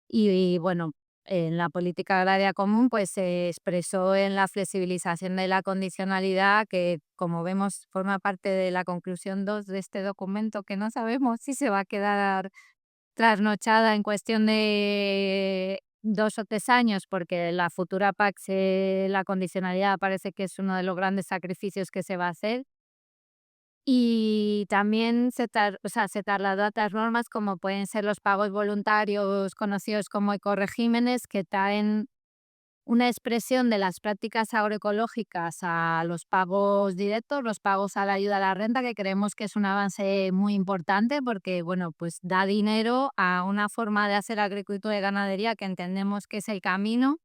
y bueno, en la política agraria común pues se expresó en la flexibilización de la condicionalidad, que como vemos forma parte de la conclusión 2 de este documento, que no sabemos si se va a quedar trasnochada en cuestión de 2 o 3 años, porque la futura PAC, la condicionalidad parece que es uno de los grandes sacrificios que se va a hacer. Y también o sea, se trasladó a otras normas, como pueden ser los pagos voluntarios, conocidos como ecoregímenes, que traen una expresión de las prácticas agroecológicas a los pagos directos, los pagos a la ayuda a la renta, que creemos que es un avance muy importante porque, bueno, pues da dinero a una forma de hacer agricultura y ganadería que entendemos que es el camino,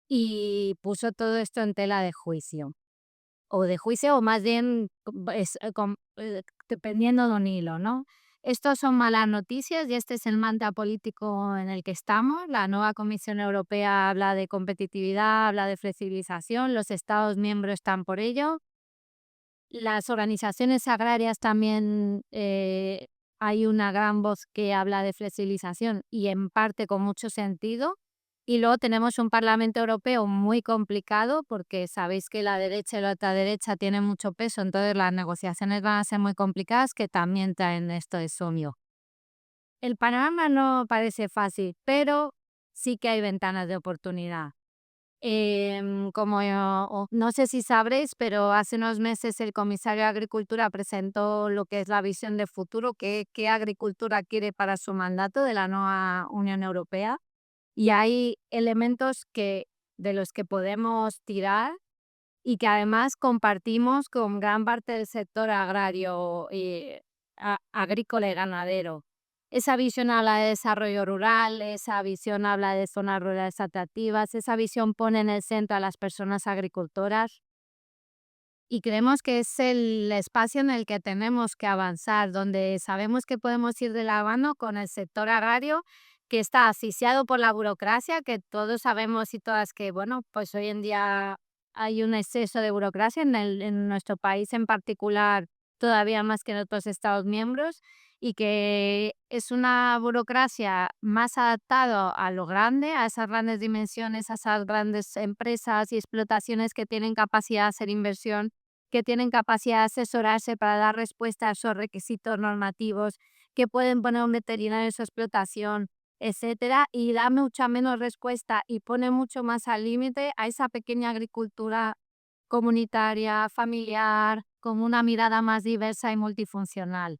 y puso todo esto en tela de juicio. O más bien dependiendo de un hilo, ¿no? Estos son malas noticias y este es el mantra político en el que estamos. La nueva Comisión Europea habla de competitividad, habla de flexibilización, los Estados miembros están por ello. Las organizaciones agrarias también, hay una gran voz que habla de flexibilización, y en parte con mucho sentido. Y luego tenemos un Parlamento Europeo muy complicado, porque sabéis que la derecha y la ultraderecha tienen mucho peso, entonces las negociaciones van a ser muy complicadas, que también traen esto de somio. El panorama no parece fácil, pero sí que hay ventanas de oportunidad. No sé si sabréis, pero hace unos meses el comisario de Agricultura presentó lo que es la visión de futuro, qué agricultura quiere para su mandato de la nueva Unión Europea. Y hay elementos de los que podemos tirar y que además compartimos con gran parte del sector agrario y agrícola y ganadero. Esa visión habla de desarrollo rural, esa visión habla de zonas rurales atractivas, esa visión pone en el centro a las personas agricultoras, y creemos que es el espacio en el que tenemos que avanzar, donde sabemos que podemos ir de la mano con el sector agrario, que está asfixiado por la burocracia, que todos sabemos y todas que, bueno, pues hoy en día hay un exceso de burocracia en nuestro país en particular, todavía más que en otros Estados miembros, y que es una burocracia más adaptada a lo grande, a esas grandes dimensiones, a esas grandes empresas y explotaciones que tienen capacidad de hacer inversión, que tienen capacidad de asesorarse para dar respuesta a esos requisitos normativos, que pueden poner un veterinario en su explotación, etcétera, y da mucha menos respuesta y pone mucho más al límite a esa pequeña agricultura comunitaria, familiar, con una mirada más diversa y multifuncional.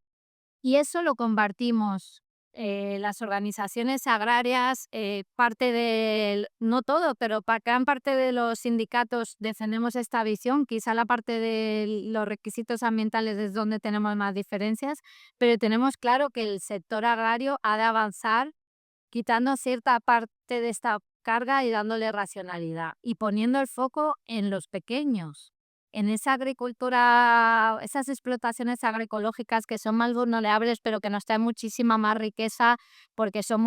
Y eso lo compartimos las organizaciones agrarias, parte del, no todo, pero gran parte de los sindicatos defendemos esta visión. Quizá la parte de los requisitos ambientales es donde tenemos más diferencias, pero tenemos claro que el sector agrario ha de avanzar quitando cierta parte de esta carga y dándole racionalidad y poniendo el foco en los pequeños, en esa agricultura, esas explotaciones agroecológicas que son más vulnerables, pero que nos traen muchísima más riqueza porque son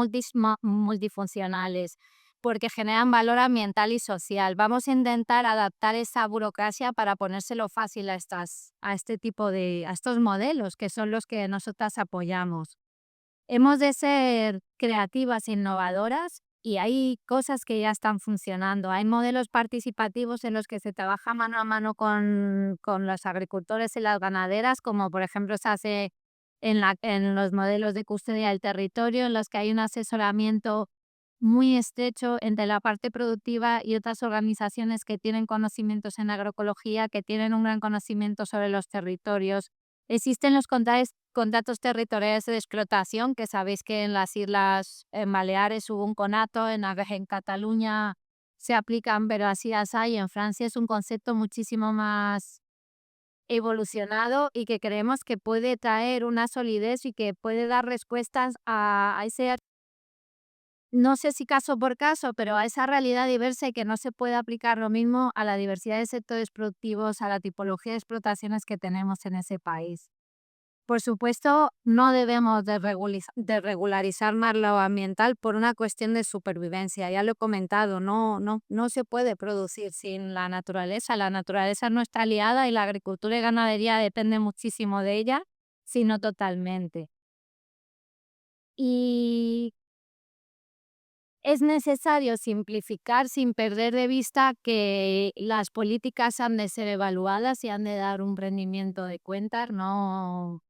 multifuncionales, porque generan valor ambiental y social. Vamos a intentar adaptar esa burocracia para ponérselo fácil a estos modelos que son los que nosotras apoyamos. Hemos de ser creativas e innovadoras y hay cosas que ya están funcionando. Hay modelos participativos en los que se trabaja mano a mano con los agricultores y las ganaderas, como por ejemplo se hace en los modelos de custodia del territorio, en los que hay un asesoramiento muy estrecho entre la parte productiva y otras organizaciones que tienen conocimientos en agroecología, que tienen un gran conocimiento sobre los territorios. Existen los contratos territoriales de explotación, que sabéis que en las Islas Baleares hubo un conato, en Cataluña se aplican, pero así las hay. En Francia es un concepto muchísimo más evolucionado y que creemos que puede traer una solidez y que puede dar respuestas a ese, no sé si caso por caso, pero a esa realidad diversa y que no se puede aplicar lo mismo a la diversidad de sectores productivos, a la tipología de explotaciones que tenemos en ese país. Por supuesto, no debemos de regularizar más lo ambiental por una cuestión de supervivencia. Ya lo he comentado, no se puede producir sin la naturaleza. La naturaleza no está aliada y la agricultura y ganadería depende muchísimo de ella, sino totalmente. Y es necesario simplificar sin perder de vista que las políticas han de ser evaluadas y han de dar un rendimiento de cuentas. No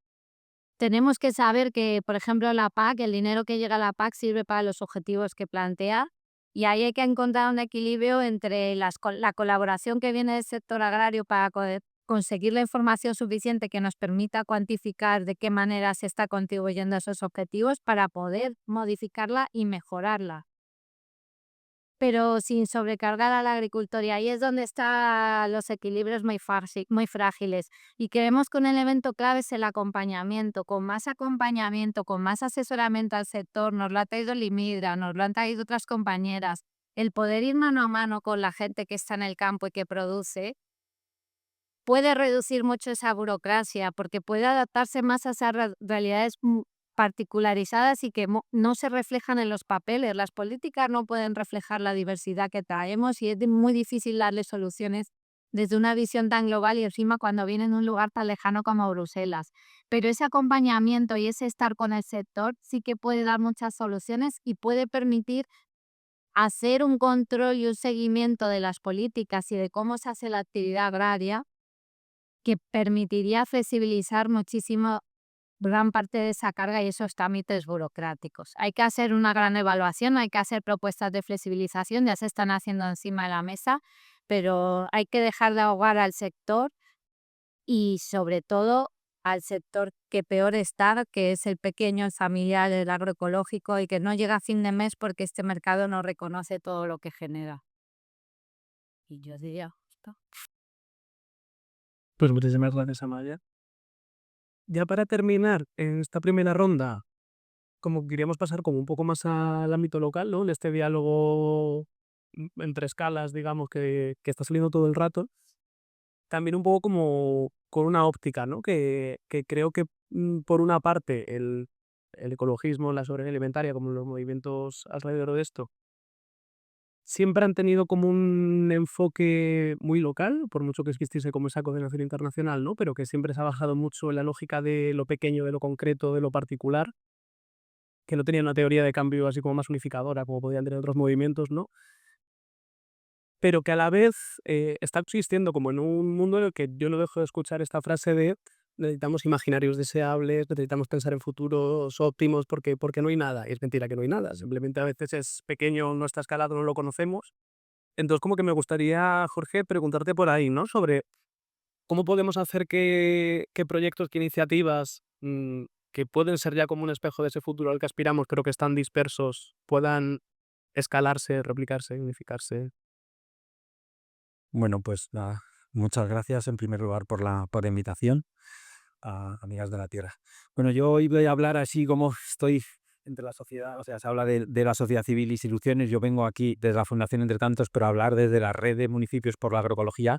tenemos que saber que, por ejemplo, la PAC, el dinero que llega a la PAC sirve para los objetivos que plantea y ahí hay que encontrar un equilibrio entre la colaboración que viene del sector agrario para conseguir la información suficiente que nos permita cuantificar de qué manera se está contribuyendo a esos objetivos para poder modificarla y mejorarla, pero sin sobrecargar a la agricultura. Y ahí es donde están los equilibrios muy frágiles. Y creemos que un elemento clave es el acompañamiento. Con más acompañamiento, con más asesoramiento al sector, nos lo ha traído Limidra, nos lo han traído otras compañeras. El poder ir mano a mano con la gente que está en el campo y que produce puede reducir mucho esa burocracia porque puede adaptarse más a esas realidades particularizadas y que no se reflejan en los papeles. Las políticas no pueden reflejar la diversidad que traemos y es muy difícil darle soluciones desde una visión tan global y encima cuando viene en un lugar tan lejano como Bruselas. Pero ese acompañamiento y ese estar con el sector sí que puede dar muchas soluciones y puede permitir hacer un control y un seguimiento de las políticas y de cómo se hace la actividad agraria que permitiría flexibilizar muchísimo gran parte de esa carga y esos trámites burocráticos. Hay que hacer una gran evaluación, hay que hacer propuestas de flexibilización, ya se están haciendo encima de la mesa, pero hay que dejar de ahogar al sector y sobre todo al sector que peor está, que es el pequeño, el familiar, el agroecológico y que no llega a fin de mes porque este mercado no reconoce todo lo que genera. Y yo diría, esto. Pues muchísimas gracias, Amaya. Ya para terminar, en esta primera ronda, como queríamos pasar como un poco más al ámbito local, ¿no? En este diálogo entre escalas, digamos, que está saliendo todo el rato, también un poco como con una óptica, ¿no? Que creo que por una parte el ecologismo, la soberanía alimentaria, como los movimientos alrededor de esto, siempre han tenido como un enfoque muy local, por mucho que existiese como esa coordinación internacional, ¿no? Pero que siempre se ha bajado mucho en la lógica de lo pequeño, de lo concreto, de lo particular, que no tenía una teoría de cambio así como más unificadora, como podían tener otros movimientos, ¿no? Pero que a la vez está existiendo como en un mundo en el que yo no dejo de escuchar esta frase de necesitamos imaginarios deseables, necesitamos pensar en futuros óptimos porque no hay nada. Y es mentira que no hay nada, simplemente a veces es pequeño, no está escalado, no lo conocemos. Entonces, como que me gustaría, Jorge, preguntarte por ahí, ¿no? Sobre cómo podemos hacer que proyectos, que iniciativas, que pueden ser ya como un espejo de ese futuro al que aspiramos, pero que están dispersos, puedan escalarse, replicarse, unificarse. Bueno, pues nada, muchas gracias en primer lugar por la invitación a Amigas de la Tierra. Bueno, yo hoy voy a hablar así como estoy entre la sociedad, o sea, se habla de la sociedad civil y instituciones. Yo vengo aquí desde la Fundación Entre Tantos, pero a hablar desde la Red de Municipios por la Agroecología,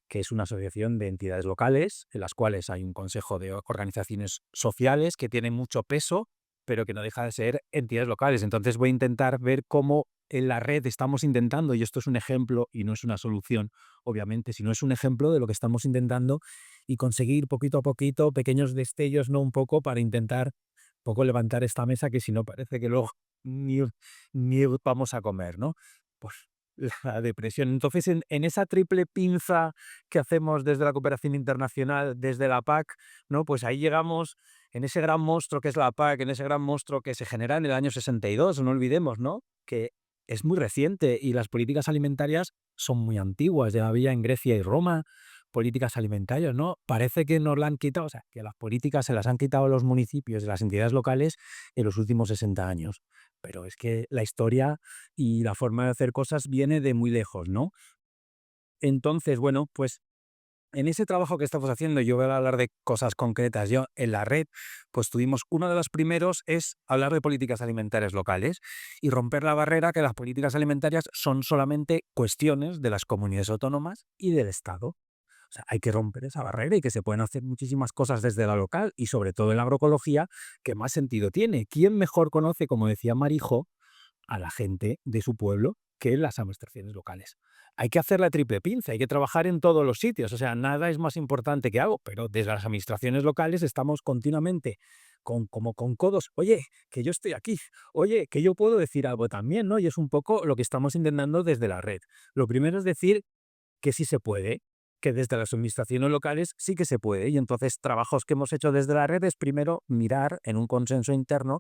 que es una asociación de entidades locales, en las cuales hay un consejo de organizaciones sociales que tiene mucho peso, pero que no deja de ser entidades locales. Entonces voy a intentar ver cómo en la red estamos intentando, y esto es un ejemplo y no es una solución, obviamente, sino es un ejemplo de lo que estamos intentando y conseguir poquito a poquito pequeños destellos, ¿no? Un poco para intentar un poco levantar esta mesa que si no parece que luego ni, ni vamos a comer, ¿no? Pues la depresión. Entonces, en esa triple pinza que hacemos desde la cooperación internacional, desde la PAC, ¿no? Pues ahí llegamos en ese gran monstruo que es la PAC, en ese gran monstruo que se genera en el año 62, no olvidemos, ¿no? Que es muy reciente y las políticas alimentarias son muy antiguas, ya había en Grecia y Roma políticas alimentarias, ¿no? Parece que nos la han quitado, o sea, que las políticas se las han quitado a los municipios y las entidades locales en los últimos 60 años. Pero es que la historia y la forma de hacer cosas viene de muy lejos, ¿no? Entonces, bueno, pues en ese trabajo que estamos haciendo, yo voy a hablar de cosas concretas. Yo en la red, pues tuvimos uno de los primeros es hablar de políticas alimentarias locales y romper la barrera que las políticas alimentarias son solamente cuestiones de las comunidades autónomas y del Estado. O sea, hay que romper esa barrera y que se pueden hacer muchísimas cosas desde la local y sobre todo en la agroecología que más sentido tiene. ¿Quién mejor conoce, como decía Marijo, a la gente de su pueblo que las administraciones locales? Hay que hacer la triple pinza, hay que trabajar en todos los sitios, o sea, nada es más importante que algo, pero desde las administraciones locales estamos continuamente como con codos, oye, que yo estoy aquí, oye, que yo puedo decir algo también, ¿no? Y es un poco lo que estamos intentando desde la red. Lo primero es decir que sí se puede, que desde las administraciones locales sí que se puede. Y entonces trabajos que hemos hecho desde la red es primero mirar en un consenso interno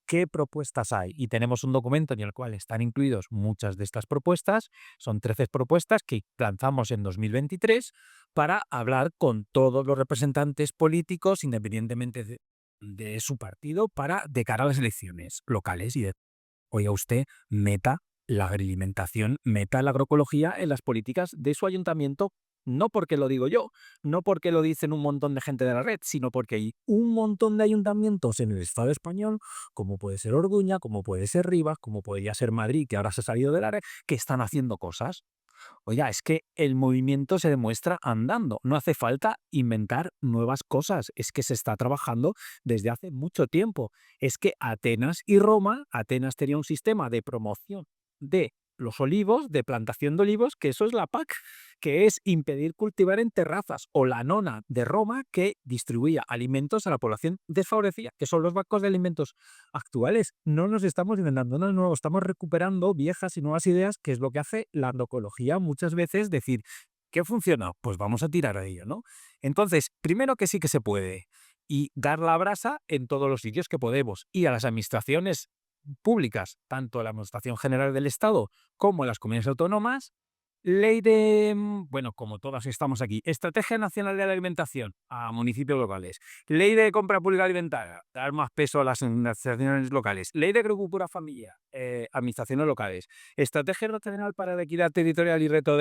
qué propuestas hay. Y tenemos un documento en el cual están incluidos muchas de estas propuestas. Son 13 propuestas que lanzamos en 2023 para hablar con todos los representantes políticos, independientemente de su partido, de cara a las elecciones locales. Y oiga usted, meta la alimentación, meta la agroecología en las políticas de su ayuntamiento, no porque lo digo yo, no porque lo dicen un montón de gente de la red, sino porque hay un montón de ayuntamientos en el Estado español, como puede ser Orduña, como puede ser Rivas, como podría ser Madrid, que ahora se ha salido de la red, que están haciendo cosas. Oiga, es que el movimiento se demuestra andando, no hace falta inventar nuevas cosas, es que se está trabajando desde hace mucho tiempo. Es que Atenas y Roma, Atenas tenía un sistema de promoción de los olivos, de plantación de olivos, que eso es la PAC, que es impedir cultivar en terrazas, o la nona de Roma, que distribuía alimentos a la población desfavorecida, que son los bancos de alimentos actuales. No nos estamos inventando nada nuevo, estamos recuperando viejas y nuevas ideas, que es lo que hace la agroecología muchas veces, decir, ¿qué funciona? Pues vamos a tirar a ello, ¿no? Entonces, primero que sí que se puede, y dar la brasa en todos los sitios que podemos, y a las administraciones públicas, tanto la Administración General del Estado como en las comunidades autónomas, ley de, bueno, como todas estamos aquí, Estrategia Nacional de la Alimentación a municipios locales, ley de compra pública alimentaria, dar más peso a las administraciones locales, ley de agricultura familiar, administraciones locales, Estrategia Nacional para la Equidad Territorial y Reto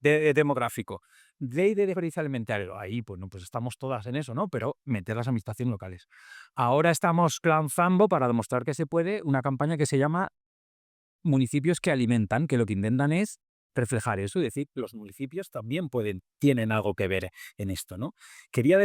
Demográfico, ley de desperdicio alimentario. Ahí, pues no, pues estamos todas en eso, ¿no? Pero meter las administraciones locales. Ahora estamos lanzando, para demostrar que se puede, una campaña que se llama Municipios que Alimentan, que lo que intentan es reflejar eso y decir, los municipios también tienen algo que ver en esto, ¿no? Quería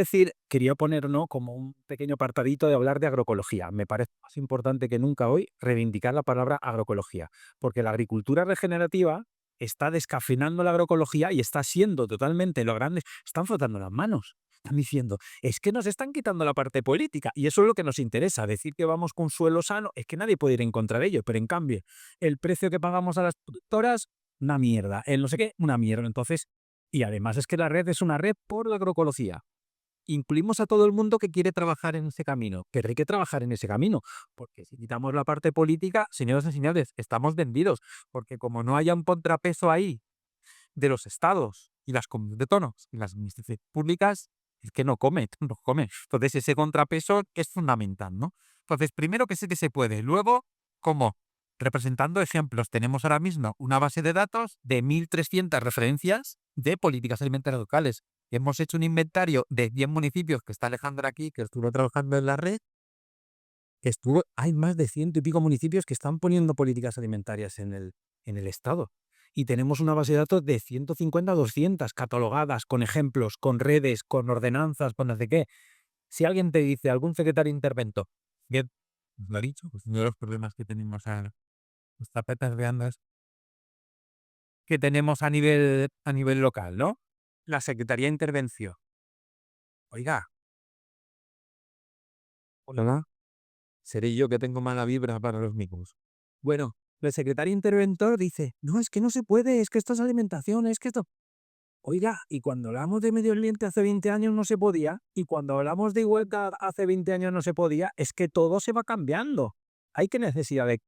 poner, ¿no?, como un pequeño apartadito de hablar de agroecología. Me parece más importante que nunca hoy reivindicar la palabra agroecología, porque la agricultura regenerativa está descafeinando la agroecología y está siendo totalmente lo grande. Están frotando las manos. Están diciendo, es que nos están quitando la parte política y eso es lo que nos interesa, decir que vamos con suelo sano, es que nadie puede ir en contra de ello, pero en cambio, el precio que pagamos a las productoras, una mierda, el no sé qué, una mierda. Entonces, y además es que la red es una red por la agroecología. incluimos a todo el mundo que quiere trabajar en ese camino, que hay que trabajar en ese camino, porque si quitamos la parte política, señoras y señores, estamos vendidos, porque como no haya un contrapeso ahí de los estados y las comunidades autónomas y las administraciones públicas, es que no come, no come. Entonces ese contrapeso es fundamental, ¿no? Entonces, primero que sé que se puede, luego, ¿cómo? Representando ejemplos. Tenemos ahora mismo una base de datos de 1.300 referencias de políticas alimentarias locales. Hemos hecho un inventario de 10 municipios que está Alejandra aquí, que estuvo trabajando en la red, hay más de 100 y pico municipios que están poniendo políticas alimentarias en el estado. Y tenemos una base de datos de 150 a 200 catalogadas, con ejemplos, con redes, con ordenanzas, con no sé qué. Si alguien te dice, algún secretario intervento, bien, os lo ha dicho, pues uno de los problemas que tenemos los tapetes de andas que tenemos a nivel local, ¿no? La Secretaría de Intervención. Oiga, hola, seré yo que tengo mala vibra para los micos. Bueno, el secretario interventor dice, no, es que no se puede, es que esto es alimentación, es que esto... Oiga, y cuando hablamos de medio ambiente hace 20 años no se podía, y cuando hablamos de igualdad hace 20 años no se podía, es que todo se va cambiando. Hay que necesidad de...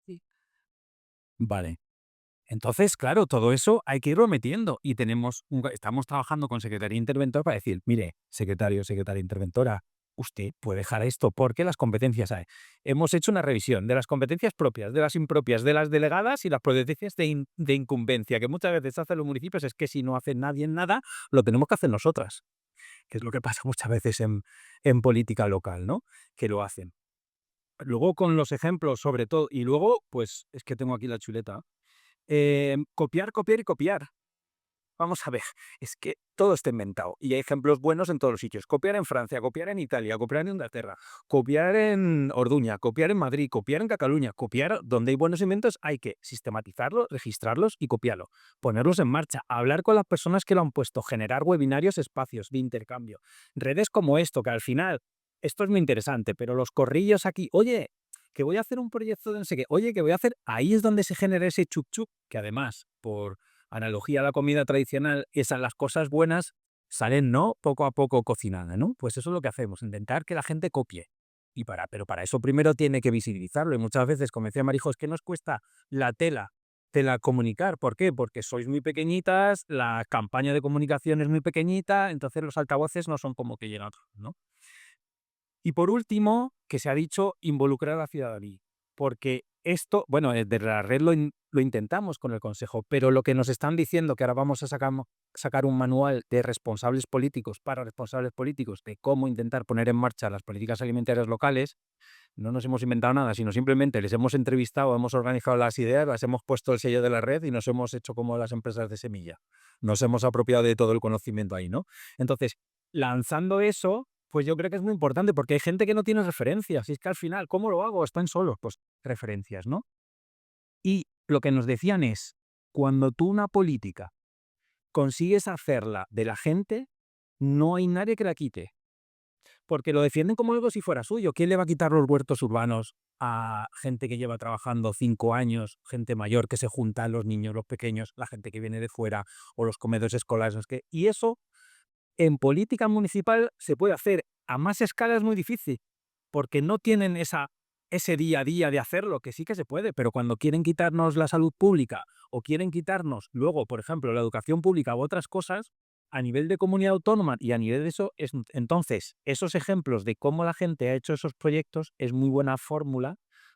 Sí. Vale. Entonces, claro, todo eso hay que irlo metiendo y estamos trabajando con Secretaría Interventor para decir, mire, secretaria interventora, usted puede dejar esto porque las competencias hay. Hemos hecho una revisión de las competencias propias, de las impropias, de las delegadas y las competencias de incumbencia, que muchas veces hacen los municipios, es que si no hace nadie nada, lo tenemos que hacer nosotras, que es lo que pasa muchas veces en política local, ¿no? Que lo hacen. Luego con los ejemplos, sobre todo, y luego, pues es que tengo aquí la chuleta. Copiar, copiar y copiar. Vamos a ver, es que todo está inventado y hay ejemplos buenos en todos los sitios. Copiar en Francia, copiar en Italia, copiar en Inglaterra, copiar en Orduña, copiar en Madrid, copiar en Cataluña, copiar donde hay buenos inventos, hay que sistematizarlos, registrarlos y copiarlo, ponerlos en marcha, hablar con las personas que lo han puesto, generar webinarios, espacios de intercambio, redes como esto, que al final, esto es muy interesante, pero los corrillos aquí, oye, que voy a hacer un proyecto de no sé qué, oye, que voy a hacer, ahí es donde se genera ese chup chup, que además, por analogía a la comida tradicional, las cosas buenas salen, ¿no? Poco a poco cocinadas, ¿no? Pues eso es lo que hacemos, intentar que la gente copie. Pero para eso primero tiene que visibilizarlo. Y muchas veces, como decía Marijo, es que nos cuesta la tela comunicar. ¿Por qué? Porque sois muy pequeñitas, la campaña de comunicación es muy pequeñita, entonces los altavoces no son como que llegan, ¿no? Y por último, que se ha dicho, involucrar a la ciudadanía. Porque esto, bueno, desde la red lo intentamos con el Consejo, pero lo que nos están diciendo, que ahora vamos a sacar un manual de responsables políticos para responsables políticos de cómo intentar poner en marcha las políticas alimentarias locales, no nos hemos inventado nada, sino simplemente les hemos entrevistado, hemos organizado las ideas, las hemos puesto el sello de la red y nos hemos hecho como las empresas de semilla. Nos hemos apropiado de todo el conocimiento ahí, ¿no? Entonces, lanzando eso, pues yo creo que es muy importante porque hay gente que no tiene referencias. Y es que al final, ¿cómo lo hago? Están solos. Pues referencias, ¿no? Y lo que nos decían es, cuando tú una política consigues hacerla de la gente, no hay nadie que la quite. Porque lo defienden como algo si fuera suyo. ¿Quién le va a quitar los huertos urbanos a gente que lleva trabajando 5 años, gente mayor que se junta, los niños, los pequeños, la gente que viene de fuera o los comedores escolares? Y eso en política municipal se puede hacer. A más escala es muy difícil, porque no tienen ese día a día de hacerlo, que sí que se puede, pero cuando quieren quitarnos la salud pública o quieren quitarnos luego, por ejemplo, la educación pública u otras cosas, a nivel de comunidad autónoma y a nivel de eso, entonces esos ejemplos de cómo la gente ha hecho esos proyectos es muy buena fórmula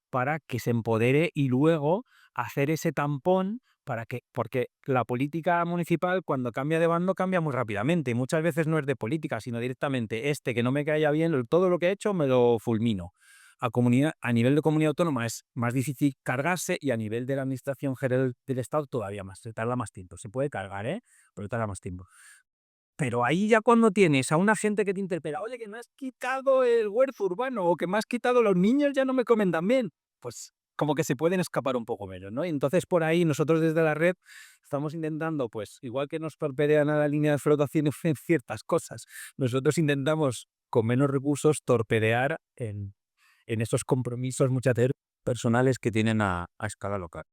para que se empodere y luego hacer ese tampón porque la política municipal cuando cambia de bando cambia muy rápidamente y muchas veces no es de política, sino directamente que no me caiga bien, todo lo que he hecho me lo fulmino. A nivel de comunidad autónoma es más difícil cargarse y a nivel de la administración general del Estado todavía más, se tarda más tiempo. Se puede cargar, pero tarda más tiempo. Pero ahí ya cuando tienes a una gente que te interpela, oye, que me has quitado el huerto urbano o que me has quitado los niños ya no me comen tan bien, pues como que se pueden escapar un poco menos, ¿no? Y entonces por ahí nosotros desde la red estamos intentando, pues igual que nos torpedean a la línea de flotación en ciertas cosas, nosotros intentamos con menos recursos torpedear en esos compromisos muchas veces personales que tienen a escala local.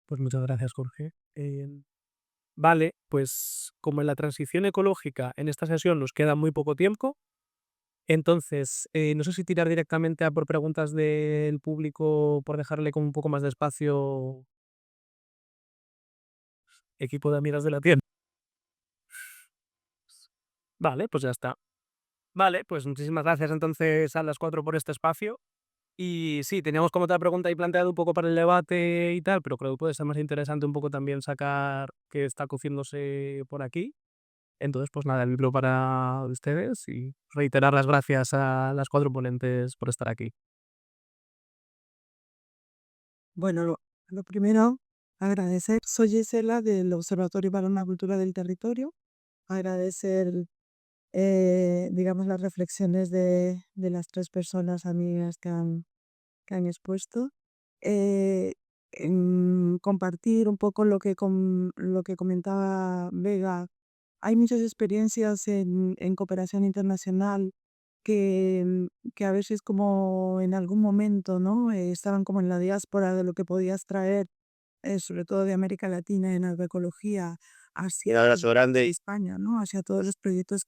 Pues muchas gracias, Jorge. Vale, pues como en la transición ecológica en esta sesión nos queda muy poco tiempo, entonces no sé si tirar directamente a por preguntas del público por dejarle con un poco más de espacio, equipo de amigas de la tienda. Vale, pues ya está. Vale, pues muchísimas gracias entonces a las 4 por este espacio. Y sí, teníamos como otra pregunta ahí planteada un poco para el debate y tal, pero creo que puede ser más interesante un poco también sacar qué está cociéndose por aquí. Entonces, pues nada, el libro para ustedes y reiterar las gracias a las 4 ponentes por estar aquí. Bueno, lo primero, agradecer. Soy Gisela del Observatorio para una Cultura del Territorio. Agradecer, digamos, las reflexiones de las 3 personas amigas que han expuesto. Eh, Compartir un poco lo que comentaba Vega. Hay muchas experiencias en cooperación internacional que a veces como en algún momento, ¿no? Estaban como en la diáspora de lo que podías traer, sobre todo de América Latina en agroecología, Un hacia abrazo grande. España, ¿no? Hacia todos los proyectos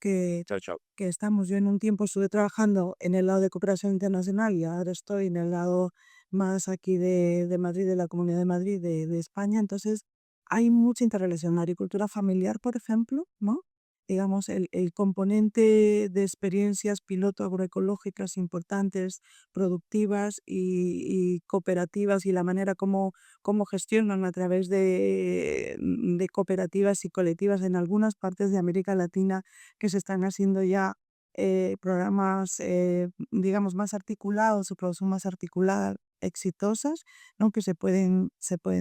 Chao, chao. que estamos. Yo en un tiempo estuve trabajando en el lado de cooperación internacional y ahora estoy en el lado más aquí de Madrid, de la Comunidad de Madrid, de España. Entonces, hay mucha interrelación. La agricultura familiar, por ejemplo, ¿no? Digamos, el componente de experiencias piloto agroecológicas importantes, productivas y cooperativas y la manera como gestionan a través de cooperativas y colectivas en algunas partes de América Latina que se están haciendo ya programas, digamos, más articulados o producción más articulada, exitosas, ¿no? Que se pueden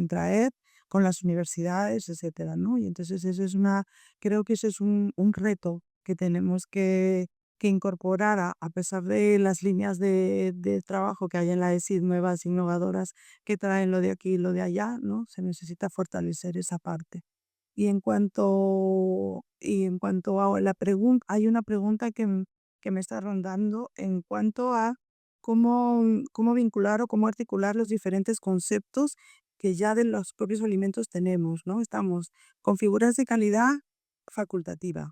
traer con las universidades, etcétera, ¿no? Y entonces eso es creo que ese es un reto que tenemos que incorporar a pesar de las líneas de trabajo que hay en la ESID nuevas, innovadoras, que traen lo de aquí y lo de allá, ¿no? Se necesita fortalecer esa parte. Y en cuanto a la pregunta, hay una pregunta que me está rondando en cuanto a cómo vincular o cómo articular los diferentes conceptos que ya de los propios alimentos tenemos, ¿no? Estamos con figuras de calidad facultativa,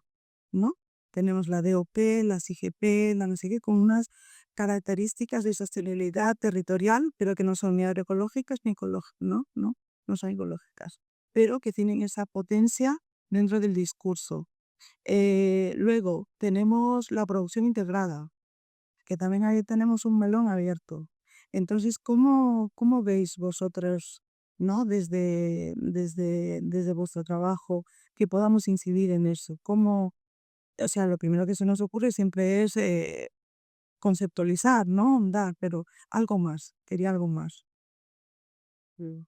¿no? Tenemos la DOP, la IGP, la no sé qué, con unas características de sostenibilidad territorial, pero que no son ni agroecológicas ni ecológicas, ¿no? No, no son ecológicas, pero que tienen esa potencia dentro del discurso. Luego tenemos la producción integrada, que también ahí tenemos un melón abierto. Entonces, ¿cómo veis vosotros, ¿no? Desde vuestro trabajo, que podamos incidir en eso? O sea, lo primero que se nos ocurre siempre es conceptualizar, ¿no? Dar, pero algo más, quería algo más. Mm.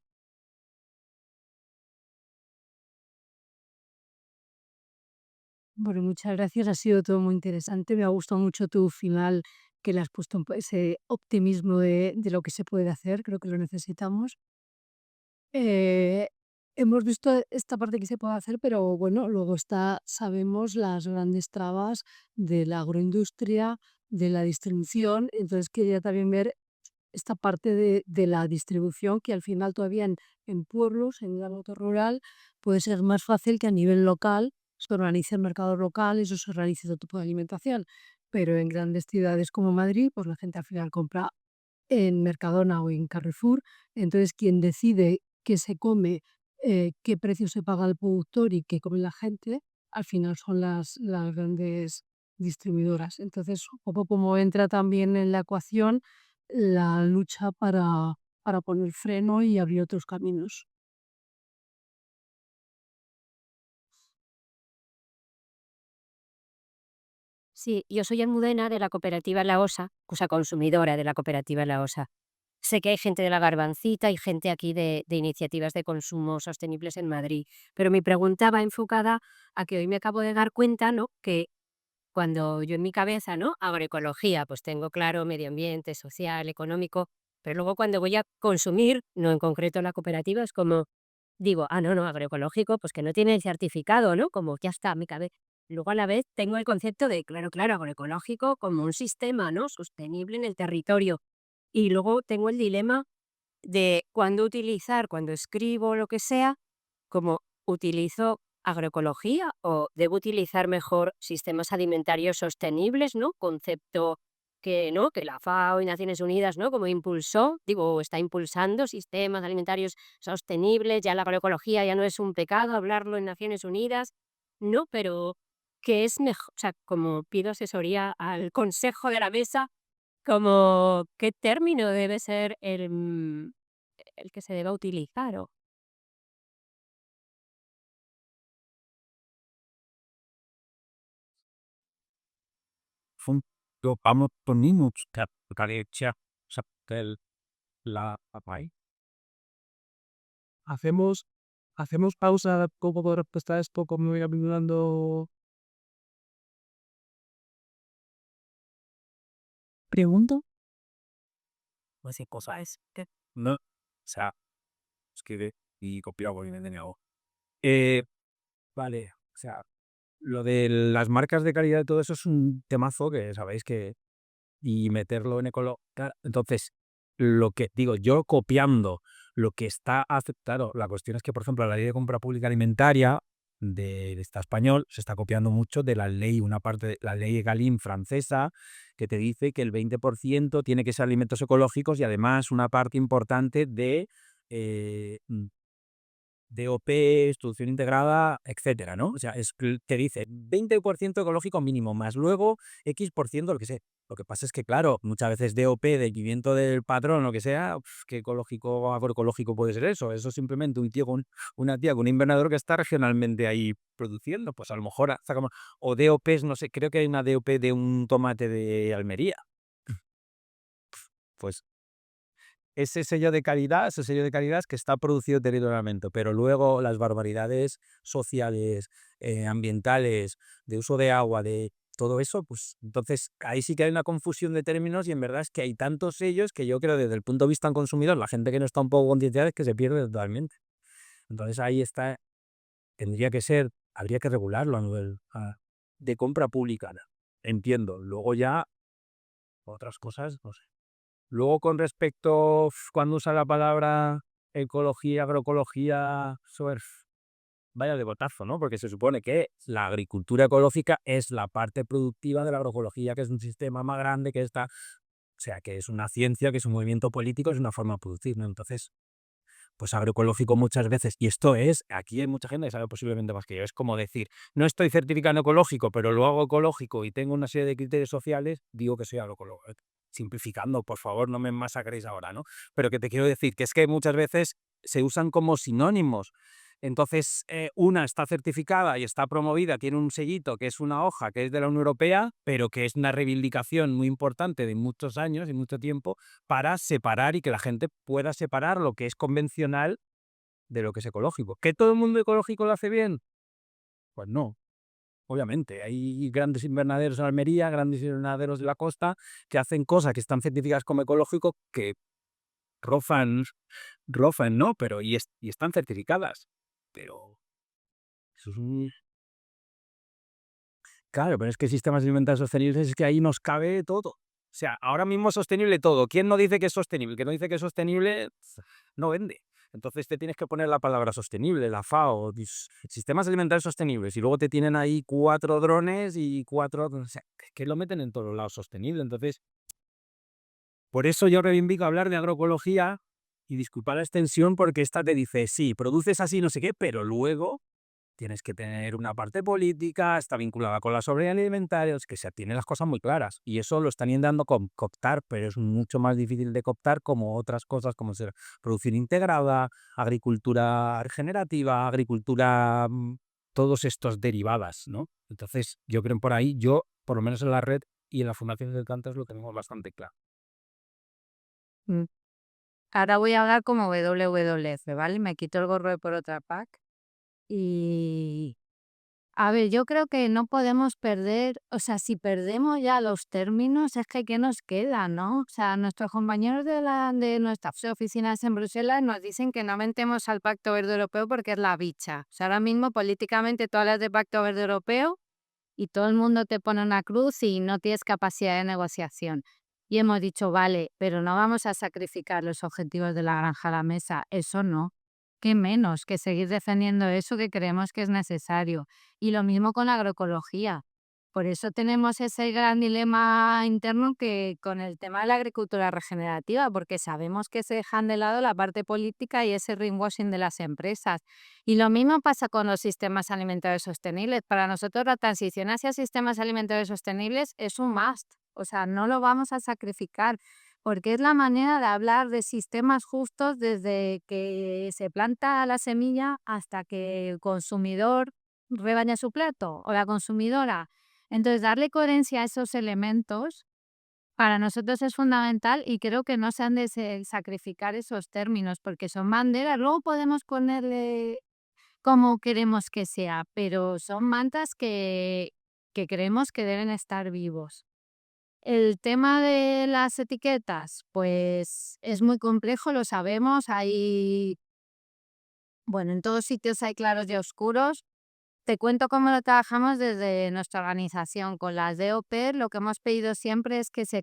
Bueno, muchas gracias. Ha sido todo muy interesante. Me ha gustado mucho tu final, que le has puesto ese optimismo de lo que se puede hacer. Creo que lo necesitamos. Eh, Hemos visto esta parte que se puede hacer, pero bueno, luego sabemos las grandes trabas de la agroindustria, de la distribución. Entonces quería también ver esta parte de la distribución, que al final todavía en pueblos, en el ámbito rural, puede ser más fácil que a nivel local se organice el mercado local, eso se organice otro tipo de alimentación. Pero en grandes ciudades como Madrid, pues la gente al final compra en Mercadona o en Carrefour. Entonces, quien decide qué se come, qué precio se paga al productor y qué come la gente, al final son las grandes distribuidoras. Entonces, un poco como entra también en la ecuación la lucha para poner freno y abrir otros caminos. Sí, yo soy Almudena de la cooperativa La Osa, cosa consumidora de la cooperativa La Osa. Sé que hay gente de la Garbancita y gente aquí de iniciativas de consumo sostenibles en Madrid, pero mi pregunta va enfocada a que hoy me acabo de dar cuenta, ¿no? Que cuando yo en mi cabeza, ¿no? Agroecología, pues tengo claro medio ambiente, social, económico, pero luego cuando voy a consumir, no en concreto la cooperativa, es como digo, no, no, agroecológico, pues que no tiene el certificado, ¿no? Como ya está, mi cabeza. Luego a la vez tengo el concepto de, claro, claro, agroecológico como un sistema, ¿no? Sostenible en el territorio. Y luego tengo el dilema de cuándo utilizar, cuando escribo lo que sea, como utilizo agroecología o debo utilizar mejor sistemas alimentarios sostenibles, ¿no? Concepto que, ¿no? que la FAO y Naciones Unidas, ¿no? como está impulsando sistemas alimentarios sostenibles, ya la agroecología ya no es un pecado hablarlo en Naciones Unidas, ¿no? Pero que es mejor, o sea, como pido asesoría al consejo de la mesa, como qué término debe ser el que se deba utilizar. Vamos ponemos la papai. Hacemos pausa como por respuesta a esto, como voy dando Pregunto. Pues sí, cosa es que no, o sea, escribe y copia y me hago. Vale, o sea, lo de las marcas de calidad y todo eso es un temazo que sabéis que y meterlo en entonces, lo que digo, yo copiando lo que está aceptado, la cuestión es que, por ejemplo, la ley de compra pública alimentaria del Estado español se está copiando mucho de la ley, una parte de la ley Galín francesa, que te dice que el 20% tiene que ser alimentos ecológicos y además una parte importante de eh, DOP, introducción integrada, etcétera, ¿no? O sea, te dice 20% ecológico mínimo, más luego X% lo que sea. Lo que pasa es que, claro, muchas veces DOP, de 500 del patrón, lo que sea, ¿qué ecológico o agroecológico puede ser eso? Eso es simplemente un tío una tía con un invernadero que está regionalmente ahí produciendo. Pues a lo mejor sacamos. O DOPs, no sé, creo que hay una DOP de un tomate de Almería. Pues ese sello de calidad es que está producido territorialmente, pero luego las barbaridades sociales, ambientales, de uso de agua, de todo eso, pues entonces ahí sí que hay una confusión de términos y en verdad es que hay tantos sellos que yo creo desde el punto de vista del consumidor, la gente que no está un poco concienciada es que se pierde totalmente. Entonces ahí está, habría que regularlo a nivel de compra pública. Entiendo. Luego ya otras cosas, no sé. Luego, con respecto cuando usa la palabra ecología, agroecología, vaya de botazo, ¿no? Porque se supone que la agricultura ecológica es la parte productiva de la agroecología, que es un sistema más grande que está, o sea, que es una ciencia, que es un movimiento político, es una forma de producir, ¿no? Entonces, pues agroecológico muchas veces, y esto es, aquí hay mucha gente que sabe posiblemente más que yo, es como decir, no estoy certificando ecológico, pero lo hago ecológico y tengo una serie de criterios sociales, digo que soy agroecológico. Simplificando, por favor, no me masacréis ahora, ¿no? Pero que te quiero decir que es que muchas veces se usan como sinónimos. Entonces, una está certificada y está promovida, tiene un sellito que es una hoja que es de la Unión Europea, pero que es una reivindicación muy importante de muchos años y mucho tiempo para separar y que la gente pueda separar lo que es convencional de lo que es ecológico. ¿Que todo el mundo ecológico lo hace bien? Pues no. Obviamente, hay grandes invernaderos en Almería, grandes invernaderos de la costa, que hacen cosas que están certificadas como ecológico que rozan, ¿no? Pero y están certificadas. Pero eso es un... Claro, pero es que sistemas alimentarios sostenibles es que ahí nos cabe todo. O sea, ahora mismo es sostenible todo. ¿Quién no dice que es sostenible? El que no dice que es sostenible no vende. Entonces te tienes que poner la palabra sostenible, la FAO, sistemas alimentarios sostenibles, y luego te tienen ahí 4 drones y 4, o sea, que lo meten en todos lados sostenible. Entonces, por eso yo reivindico hablar de agroecología y disculpar la extensión, porque esta te dice, sí, produces así, no sé qué, pero luego tienes que tener una parte política, está vinculada con la soberanía alimentaria, es que se tiene las cosas muy claras. Y eso lo están intentando cooptar, pero es mucho más difícil de cooptar como otras cosas, como ser producción integrada, agricultura regenerativa, agricultura, todos estos derivadas, ¿no? Entonces, yo creo que por ahí, yo, por lo menos en la red y en la Fundación del Cantas, lo tenemos bastante claro. Mm. Ahora voy a hablar como WWF, ¿vale? Me quito el gorro de por otra PAC. Y, a ver, yo creo que no podemos perder, o sea, si perdemos ya los términos, es que ¿qué nos queda, no? O sea, nuestros compañeros de nuestras oficinas en Bruselas nos dicen que no mentemos al Pacto Verde Europeo porque es la bicha. O sea, ahora mismo políticamente tú hablas de Pacto Verde Europeo y todo el mundo te pone una cruz y no tienes capacidad de negociación. Y hemos dicho, vale, pero no vamos a sacrificar los objetivos de la granja a la mesa, eso no. qué menos que seguir defendiendo eso que creemos que es necesario. Y lo mismo con la agroecología. Por eso tenemos ese gran dilema interno que con el tema de la agricultura regenerativa, porque sabemos que se dejan de lado la parte política y ese greenwashing de las empresas. Y lo mismo pasa con los sistemas alimentarios sostenibles. Para nosotros la transición hacia sistemas alimentarios sostenibles es un must. O sea, no lo vamos a sacrificar, porque es la manera de hablar de sistemas justos desde que se planta la semilla hasta que el consumidor rebaña su plato o la consumidora. Entonces, darle coherencia a esos elementos para nosotros es fundamental y creo que no se han de sacrificar esos términos porque son banderas. Luego podemos ponerle como queremos que sea, pero son mantas que creemos que deben estar vivos. El tema de las etiquetas, pues es muy complejo, lo sabemos. Bueno, en todos sitios hay claros y oscuros. Te cuento cómo lo trabajamos desde nuestra organización. Con las DOP, lo que hemos pedido siempre es que se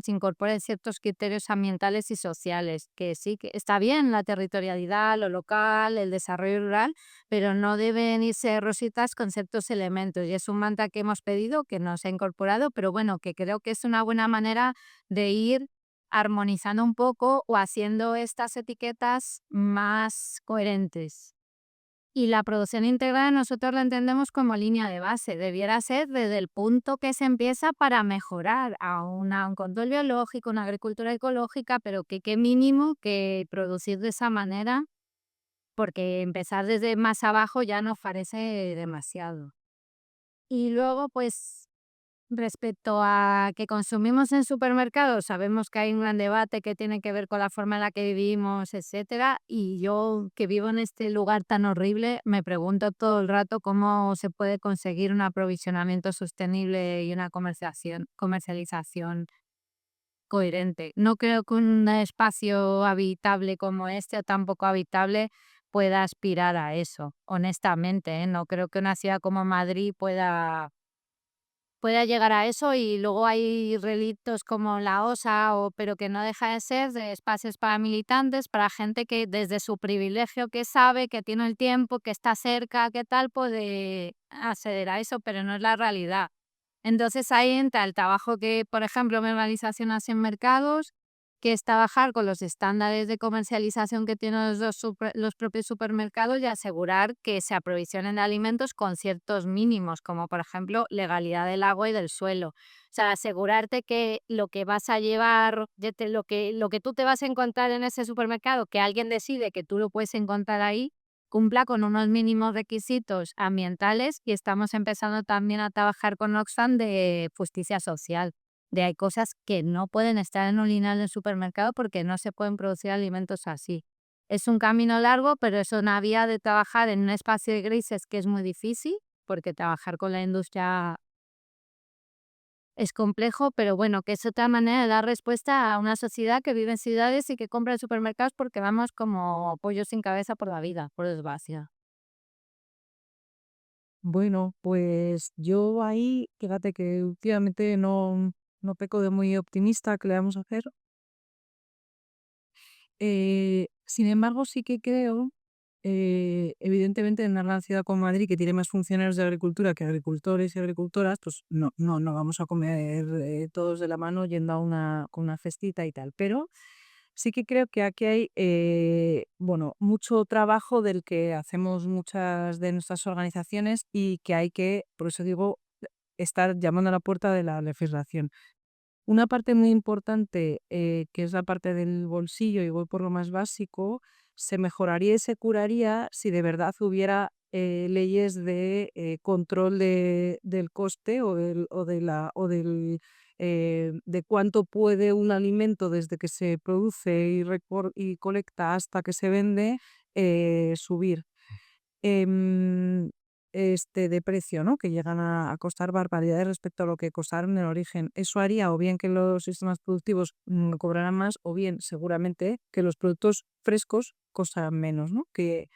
incorporen ciertos criterios ambientales y sociales, que sí, que está bien la territorialidad, lo local, el desarrollo rural, pero no deben irse rositas con ciertos elementos. Y es un mantra que hemos pedido, que no se ha incorporado, pero bueno, que creo que es una buena manera de ir armonizando un poco o haciendo estas etiquetas más coherentes. Y la producción integrada nosotros la entendemos como línea de base. Debiera ser desde el punto que se empieza para mejorar a un control biológico, una agricultura ecológica, pero que qué mínimo que producir de esa manera, porque empezar desde más abajo ya nos parece demasiado. Y luego, pues, respecto a que consumimos en supermercados, sabemos que hay un gran debate que tiene que ver con la forma en la que vivimos, etcétera, y yo que vivo en este lugar tan horrible, me pregunto todo el rato cómo se puede conseguir un aprovisionamiento sostenible y una comercialización coherente. No creo que un espacio habitable como este o tan poco habitable pueda aspirar a eso, honestamente, ¿eh? No creo que una ciudad como Madrid pueda llegar a eso y luego hay relictos como la OSA, pero que no deja de ser de espacios para militantes, para gente que desde su privilegio que sabe, que tiene el tiempo, que está cerca, que tal, puede acceder a eso, pero no es la realidad. Entonces ahí entra el trabajo que, por ejemplo, Verbalización hace en mercados, que es trabajar con los estándares de comercialización que tienen los propios supermercados y asegurar que se aprovisionen de alimentos con ciertos mínimos, como por ejemplo legalidad del agua y del suelo. O sea, asegurarte que lo que vas a llevar, lo que tú te vas a encontrar en ese supermercado, que alguien decide que tú lo puedes encontrar ahí, cumpla con unos mínimos requisitos ambientales y estamos empezando también a trabajar con Oxfam de justicia social. De hay cosas que no pueden estar en un lineal del supermercado porque no se pueden producir alimentos así. Es un camino largo, pero es una vía de trabajar en un espacio de grises que es muy difícil, porque trabajar con la industria es complejo, pero bueno, que es otra manera de dar respuesta a una sociedad que vive en ciudades y que compra en supermercados porque vamos como pollos sin cabeza por la vida, por desgracia. Bueno, pues yo ahí, fíjate que últimamente no peco de muy optimista que le vamos a hacer. Sin embargo, sí que creo, evidentemente en una gran ciudad como Madrid, que tiene más funcionarios de agricultura que agricultores y agricultoras, pues no vamos a comer todos de la mano yendo con una festita y tal. Pero sí que creo que aquí hay, bueno, mucho trabajo del que hacemos muchas de nuestras organizaciones y que hay que, por eso digo, estar llamando a la puerta de la legislación. Una parte muy importante, que es la parte del bolsillo, y voy por lo más básico, se mejoraría y se curaría si de verdad hubiera leyes de control del coste de cuánto puede un alimento desde que se produce y colecta hasta que se vende subir em, de precio, ¿no? Que llegan a costar barbaridades respecto a lo que costaron en el origen. Eso haría o bien que los sistemas productivos cobraran más, o bien seguramente que los productos frescos costaran menos, ¿no? Que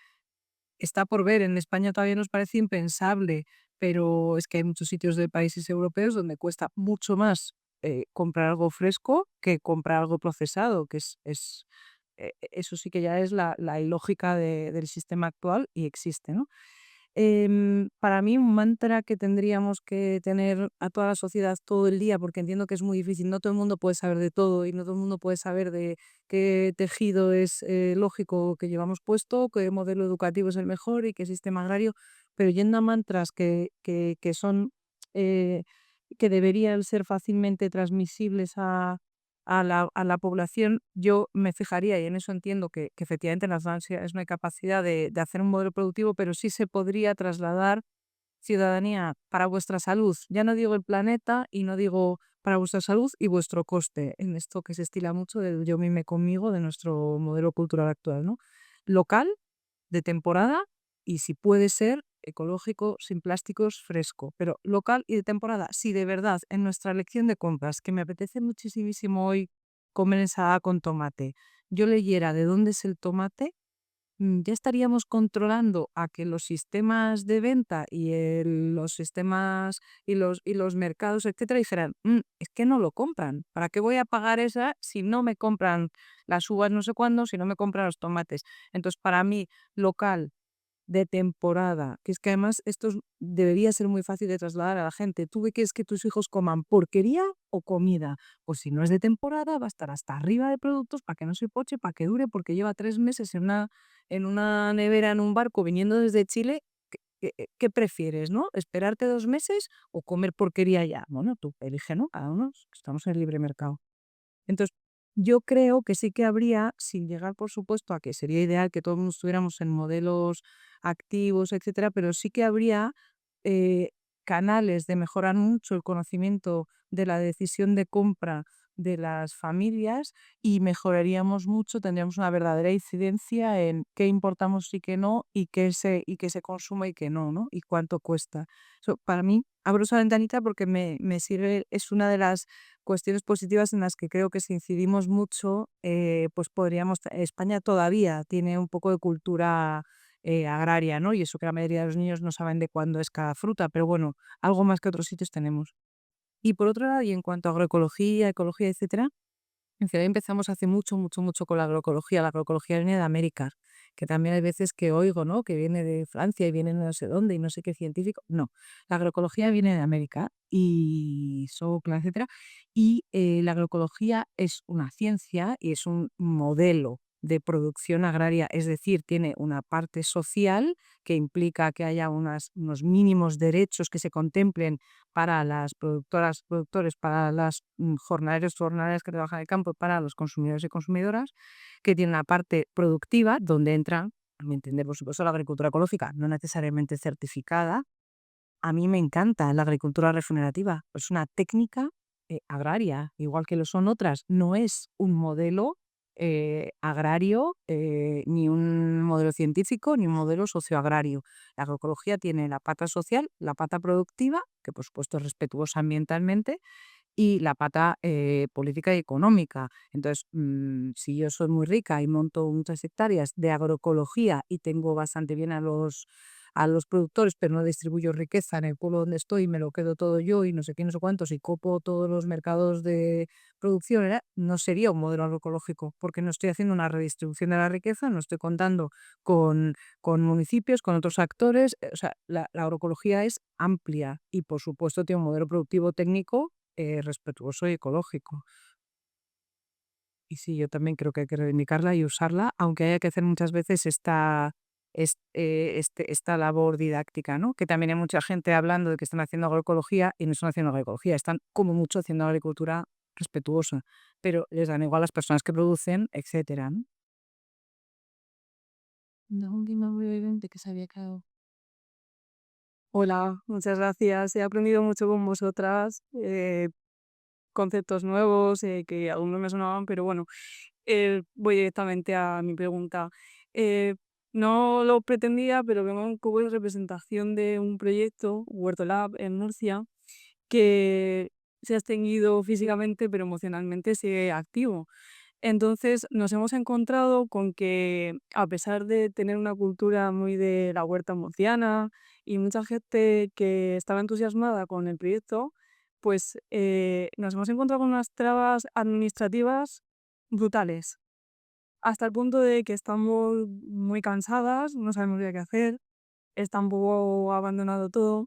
está por ver. En España todavía nos parece impensable, pero es que hay muchos sitios de países europeos donde cuesta mucho más comprar algo fresco que comprar algo procesado, que es eso sí que ya es la ilógica del sistema actual y existe, ¿no? Para mí un mantra que tendríamos que tener a toda la sociedad todo el día, porque entiendo que es muy difícil, no todo el mundo puede saber de todo y no todo el mundo puede saber de qué tejido es lógico que llevamos puesto, qué modelo educativo es el mejor y qué sistema agrario, pero yendo a mantras que son, eh, que deberían ser fácilmente transmisibles a la población, yo me fijaría, y en eso entiendo que efectivamente en las universidades no hay capacidad de hacer un modelo productivo, pero sí se podría trasladar ciudadanía para vuestra salud. Ya no digo el planeta y no digo para vuestra salud y vuestro coste, en esto que se estila mucho del yo mime conmigo de nuestro modelo cultural actual, ¿no? Local, de temporada y si puede ser ecológico, sin plásticos, fresco, pero local y de temporada. Si de verdad en nuestra elección de compras, que me apetece muchísimo hoy comer ensalada con tomate, yo leyera de dónde es el tomate, ya estaríamos controlando a que los sistemas de venta y los sistemas y los mercados, etcétera, dijeran, es que no lo compran. ¿Para qué voy a pagar esa si no me compran las uvas no sé cuándo, si no me compran los tomates? Entonces, para mí, local, de temporada, que es que además debería ser muy fácil de trasladar a la gente. ¿Tú qué quieres que tus hijos coman? ¿Porquería o comida? Pues si no es de temporada, va a estar hasta arriba de productos para que no se poche, para que dure, porque lleva 3 meses en una nevera, en un barco, viniendo desde Chile. ¿Qué prefieres, no? ¿Esperarte 2 meses o comer porquería ya? Bueno, tú elige, ¿no? Cada uno, estamos en el libre mercado. Entonces, yo creo que sí que habría, sin llegar, por supuesto, a que sería ideal que todos estuviéramos en modelos activos, etcétera, pero sí que habría eh, canales de mejorar mucho el conocimiento de la decisión de compra de las familias y mejoraríamos mucho, tendríamos una verdadera incidencia en qué importamos y qué no, y qué se consume y qué no, ¿no? Y cuánto cuesta. Para mí, abro esa ventanita porque me sirve, es una de las cuestiones positivas en las que creo que si incidimos mucho, pues España todavía tiene un poco de cultura agraria, ¿no? Y eso que la mayoría de los niños no saben de cuándo es cada fruta, pero bueno, algo más que otros sitios tenemos. Y por otro lado, y en cuanto a agroecología, ecología, etcétera, en Ciudad empezamos hace mucho con la agroecología. La agroecología viene de América, que también hay veces que oigo, ¿no? Que viene de Francia y viene de no sé dónde y no sé qué científico. No, la agroecología viene de América y Socla, etcétera. Y la agroecología es una ciencia y es un modelo de producción agraria, es decir, tiene una parte social que implica que haya unos mínimos derechos que se contemplen para las productoras, productores, para las jornaleros, jornaleras que trabajan en el campo, para los consumidores y consumidoras, que tiene una parte productiva donde entran, a mi entender, por supuesto, la agricultura ecológica, no necesariamente certificada. A mí me encanta la agricultura regenerativa, es una técnica agraria, igual que lo son otras, no es un modelo agrario, ni un modelo científico, ni un modelo socioagrario. La agroecología tiene la pata social, la pata productiva, que por supuesto es respetuosa ambientalmente, y la pata política y económica. Entonces, si yo soy muy rica y monto muchas hectáreas de agroecología y tengo bastante bien a los productores, pero no distribuyo riqueza en el pueblo donde estoy y me lo quedo todo yo y no sé qué, no sé cuántos, y copo todos los mercados de producción, no sería un modelo agroecológico, porque no estoy haciendo una redistribución de la riqueza, no estoy contando con municipios, con otros actores. O sea, la agroecología es amplia y, por supuesto, tiene un modelo productivo técnico respetuoso y ecológico. Y sí, yo también creo que hay que reivindicarla y usarla, aunque haya que hacer muchas veces esta labor didáctica, ¿no? Que también hay mucha gente hablando de que están haciendo agroecología y no están haciendo agroecología, están como mucho haciendo agricultura respetuosa, pero les dan igual las personas que producen, etcétera, ¿no? La última brevemente que se había quedado. Hola, muchas gracias. He aprendido mucho con vosotras. Conceptos nuevos que aún no me sonaban, pero bueno, voy directamente a mi pregunta. Eh, no lo pretendía, pero vengo un poco en representación de un proyecto, Huerto Lab, en Murcia, que se ha extinguido físicamente, pero emocionalmente sigue activo. Entonces nos hemos encontrado con que, a pesar de tener una cultura muy de la huerta murciana y mucha gente que estaba entusiasmada con el proyecto, pues nos hemos encontrado con unas trabas administrativas brutales. hasta el punto de que estamos muy cansadas, no sabemos ya qué hacer, está un poco abandonado todo.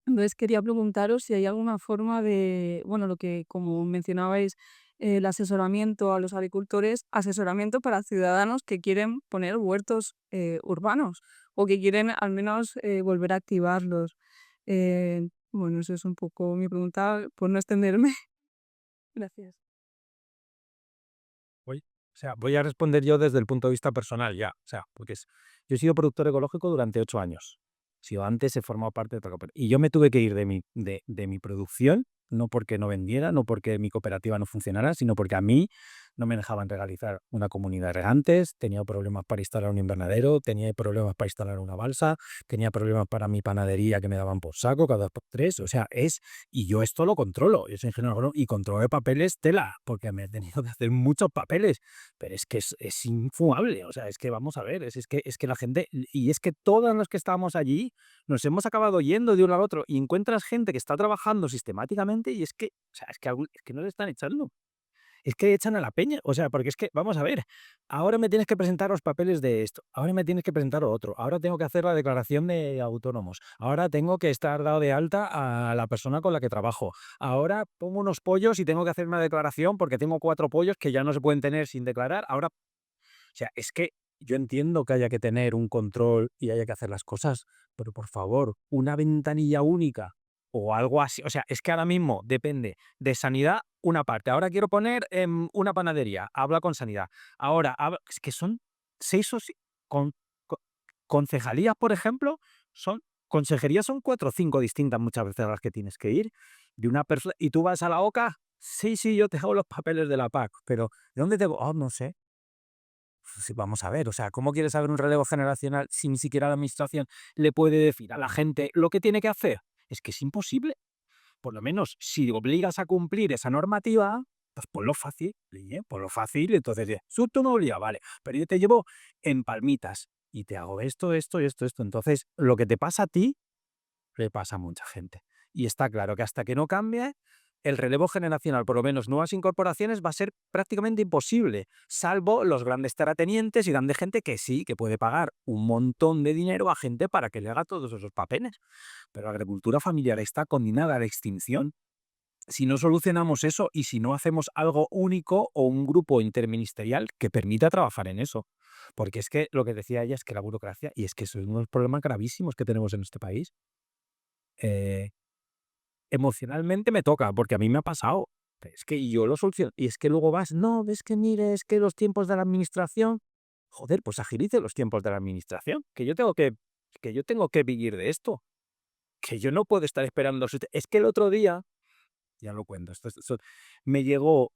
Entonces quería preguntaros si hay alguna forma de, bueno, lo que como mencionabais, el asesoramiento a los agricultores, asesoramiento para ciudadanos que quieren poner huertos urbanos o que quieren al menos volver a activarlos. Bueno, eso es un poco mi pregunta, por no extenderme. Gracias. O sea, voy a responder yo desde el punto de vista personal ya. O sea, porque yo he sido productor ecológico durante 8 años. Antes he formado parte de otra cooperativa. Y yo me tuve que ir de mi producción, no porque no vendiera, no porque mi cooperativa no funcionara, sino porque a mí no me dejaban realizar una comunidad de regantes, tenía problemas para instalar un invernadero, tenía problemas para instalar una balsa, tenía problemas para mi panadería que me daban por saco cada 2 por 3. O sea, y yo esto lo controlo. Yo soy ingeniero agrónomo y controlo de papeles tela, porque me he tenido que hacer muchos papeles. Pero es que es infumable. O sea, es que vamos a ver, es que la gente, y es que todos los que estábamos allí nos hemos acabado yendo de uno al otro y encuentras gente que está trabajando sistemáticamente y es que, o sea, es que no le están echando. Es que echan a la peña, o sea, porque es que, vamos a ver, ahora me tienes que presentar los papeles de esto, ahora me tienes que presentar otro, ahora tengo que hacer la declaración de autónomos, ahora tengo que estar dado de alta a la persona con la que trabajo, ahora pongo unos pollos y tengo que hacer una declaración porque tengo 4 pollos que ya no se pueden tener sin declarar, ahora, o sea, es que yo entiendo que haya que tener un control y haya que hacer las cosas, pero por favor, una ventanilla única o algo así. O sea, es que ahora mismo depende de sanidad una parte. Ahora quiero poner una panadería, habla con sanidad. Ahora, es que son 6 o 7 concejalías, por ejemplo, consejerías son 4 o 5 distintas muchas veces a las que tienes que ir. De una persona, y tú vas a la OCA, sí, yo te hago los papeles de la PAC, pero ¿de dónde te voy? Oh, no sé. Sí, vamos a ver, o sea, ¿cómo quieres saber un relevo generacional si ni siquiera la administración le puede decir a la gente lo que tiene que hacer? Es que es imposible. Por lo menos, si obligas a cumplir esa normativa, pues ponlo fácil, ponlo fácil, entonces dices, tú no obligas, vale, pero yo te llevo en palmitas y te hago esto, esto y esto, esto. Entonces, lo que te pasa a ti, le pasa a mucha gente. Y está claro que hasta que no cambie, el relevo generacional, por lo menos nuevas incorporaciones, va a ser prácticamente imposible, salvo los grandes terratenientes y grandes gente que sí, que puede pagar un montón de dinero a gente para que le haga todos esos papeles. Pero la agricultura familiar está condenada a la extinción. Si no solucionamos eso y si no hacemos algo único o un grupo interministerial que permita trabajar en eso. Porque es que lo que decía ella es que la burocracia, y es que eso es uno de los problemas gravísimos que tenemos en este país. Eh, Emocionalmente me toca, porque a mí me ha pasado. Pero es que yo lo soluciono. Y es que luego vas, no, ves que mire, es que los tiempos de la administración. Joder, pues agilice los tiempos de la administración. Que yo tengo que vivir de esto. Que yo no puedo estar esperando. Es que el otro día, ya lo cuento, me llegó,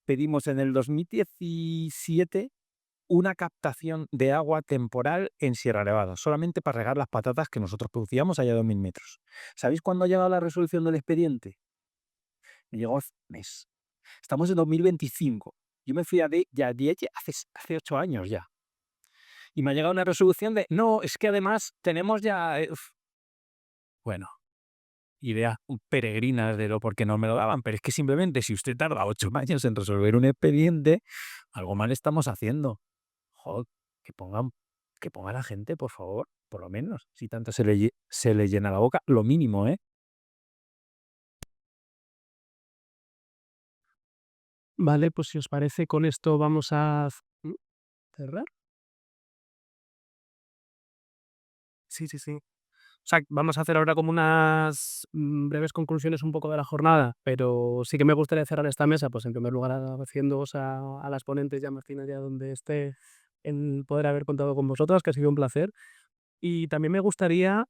pedimos en el 2017 una captación de agua temporal en Sierra Nevada, solamente para regar las patatas que nosotros producíamos allá a 2000 metros. ¿Sabéis cuándo ha llegado la resolución del expediente? Me llegó hace un mes. Estamos en 2025. Yo me fui ya de ella hace 8 años ya. Y me ha llegado una resolución de, no, es que además tenemos ya... Bueno, ideas peregrinas de lo por qué no me lo daban, pero es que simplemente si usted tarda 8 años en resolver un expediente, algo mal estamos haciendo. Joder, que ponga a la gente, por favor, por lo menos, si tanto se le llena la boca, lo mínimo, ¿eh? Vale, pues si os parece, con esto vamos a cerrar. Sí, sí, sí. O sea, vamos a hacer ahora como unas breves conclusiones un poco de la jornada, pero sí que me gustaría cerrar esta mesa, pues en primer lugar agradeciéndoos a las ponentes y a Martina ya donde esté el poder haber contado con vosotras, que ha sido un placer. Y también me gustaría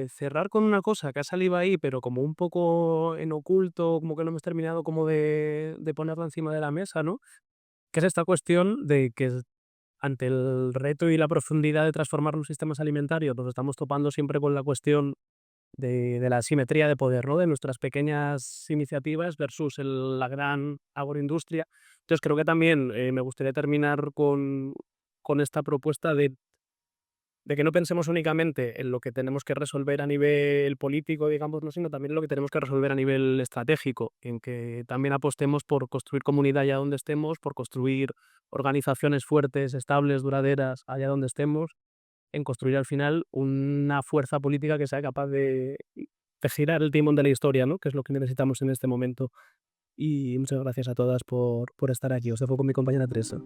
cerrar con una cosa que ha salido ahí, pero como un poco en oculto, como que no hemos terminado como de ponerla encima de la mesa, ¿no? Que es esta cuestión de que ante el reto y la profundidad de transformar los sistemas alimentarios, nos estamos topando siempre con la cuestión de la asimetría de poder, ¿no? De nuestras pequeñas iniciativas versus la gran agroindustria. Entonces creo que también me gustaría terminar con esta propuesta de que no pensemos únicamente en lo que tenemos que resolver a nivel político, digamos, ¿no? Sino también en lo que tenemos que resolver a nivel estratégico, en que también apostemos por construir comunidad allá donde estemos, por construir organizaciones fuertes, estables, duraderas, allá donde estemos, en construir al final una fuerza política que sea capaz de girar el timón de la historia, ¿no? Que es lo que necesitamos en este momento. Y muchas gracias a todas por estar aquí. Os dejo con mi compañera Teresa.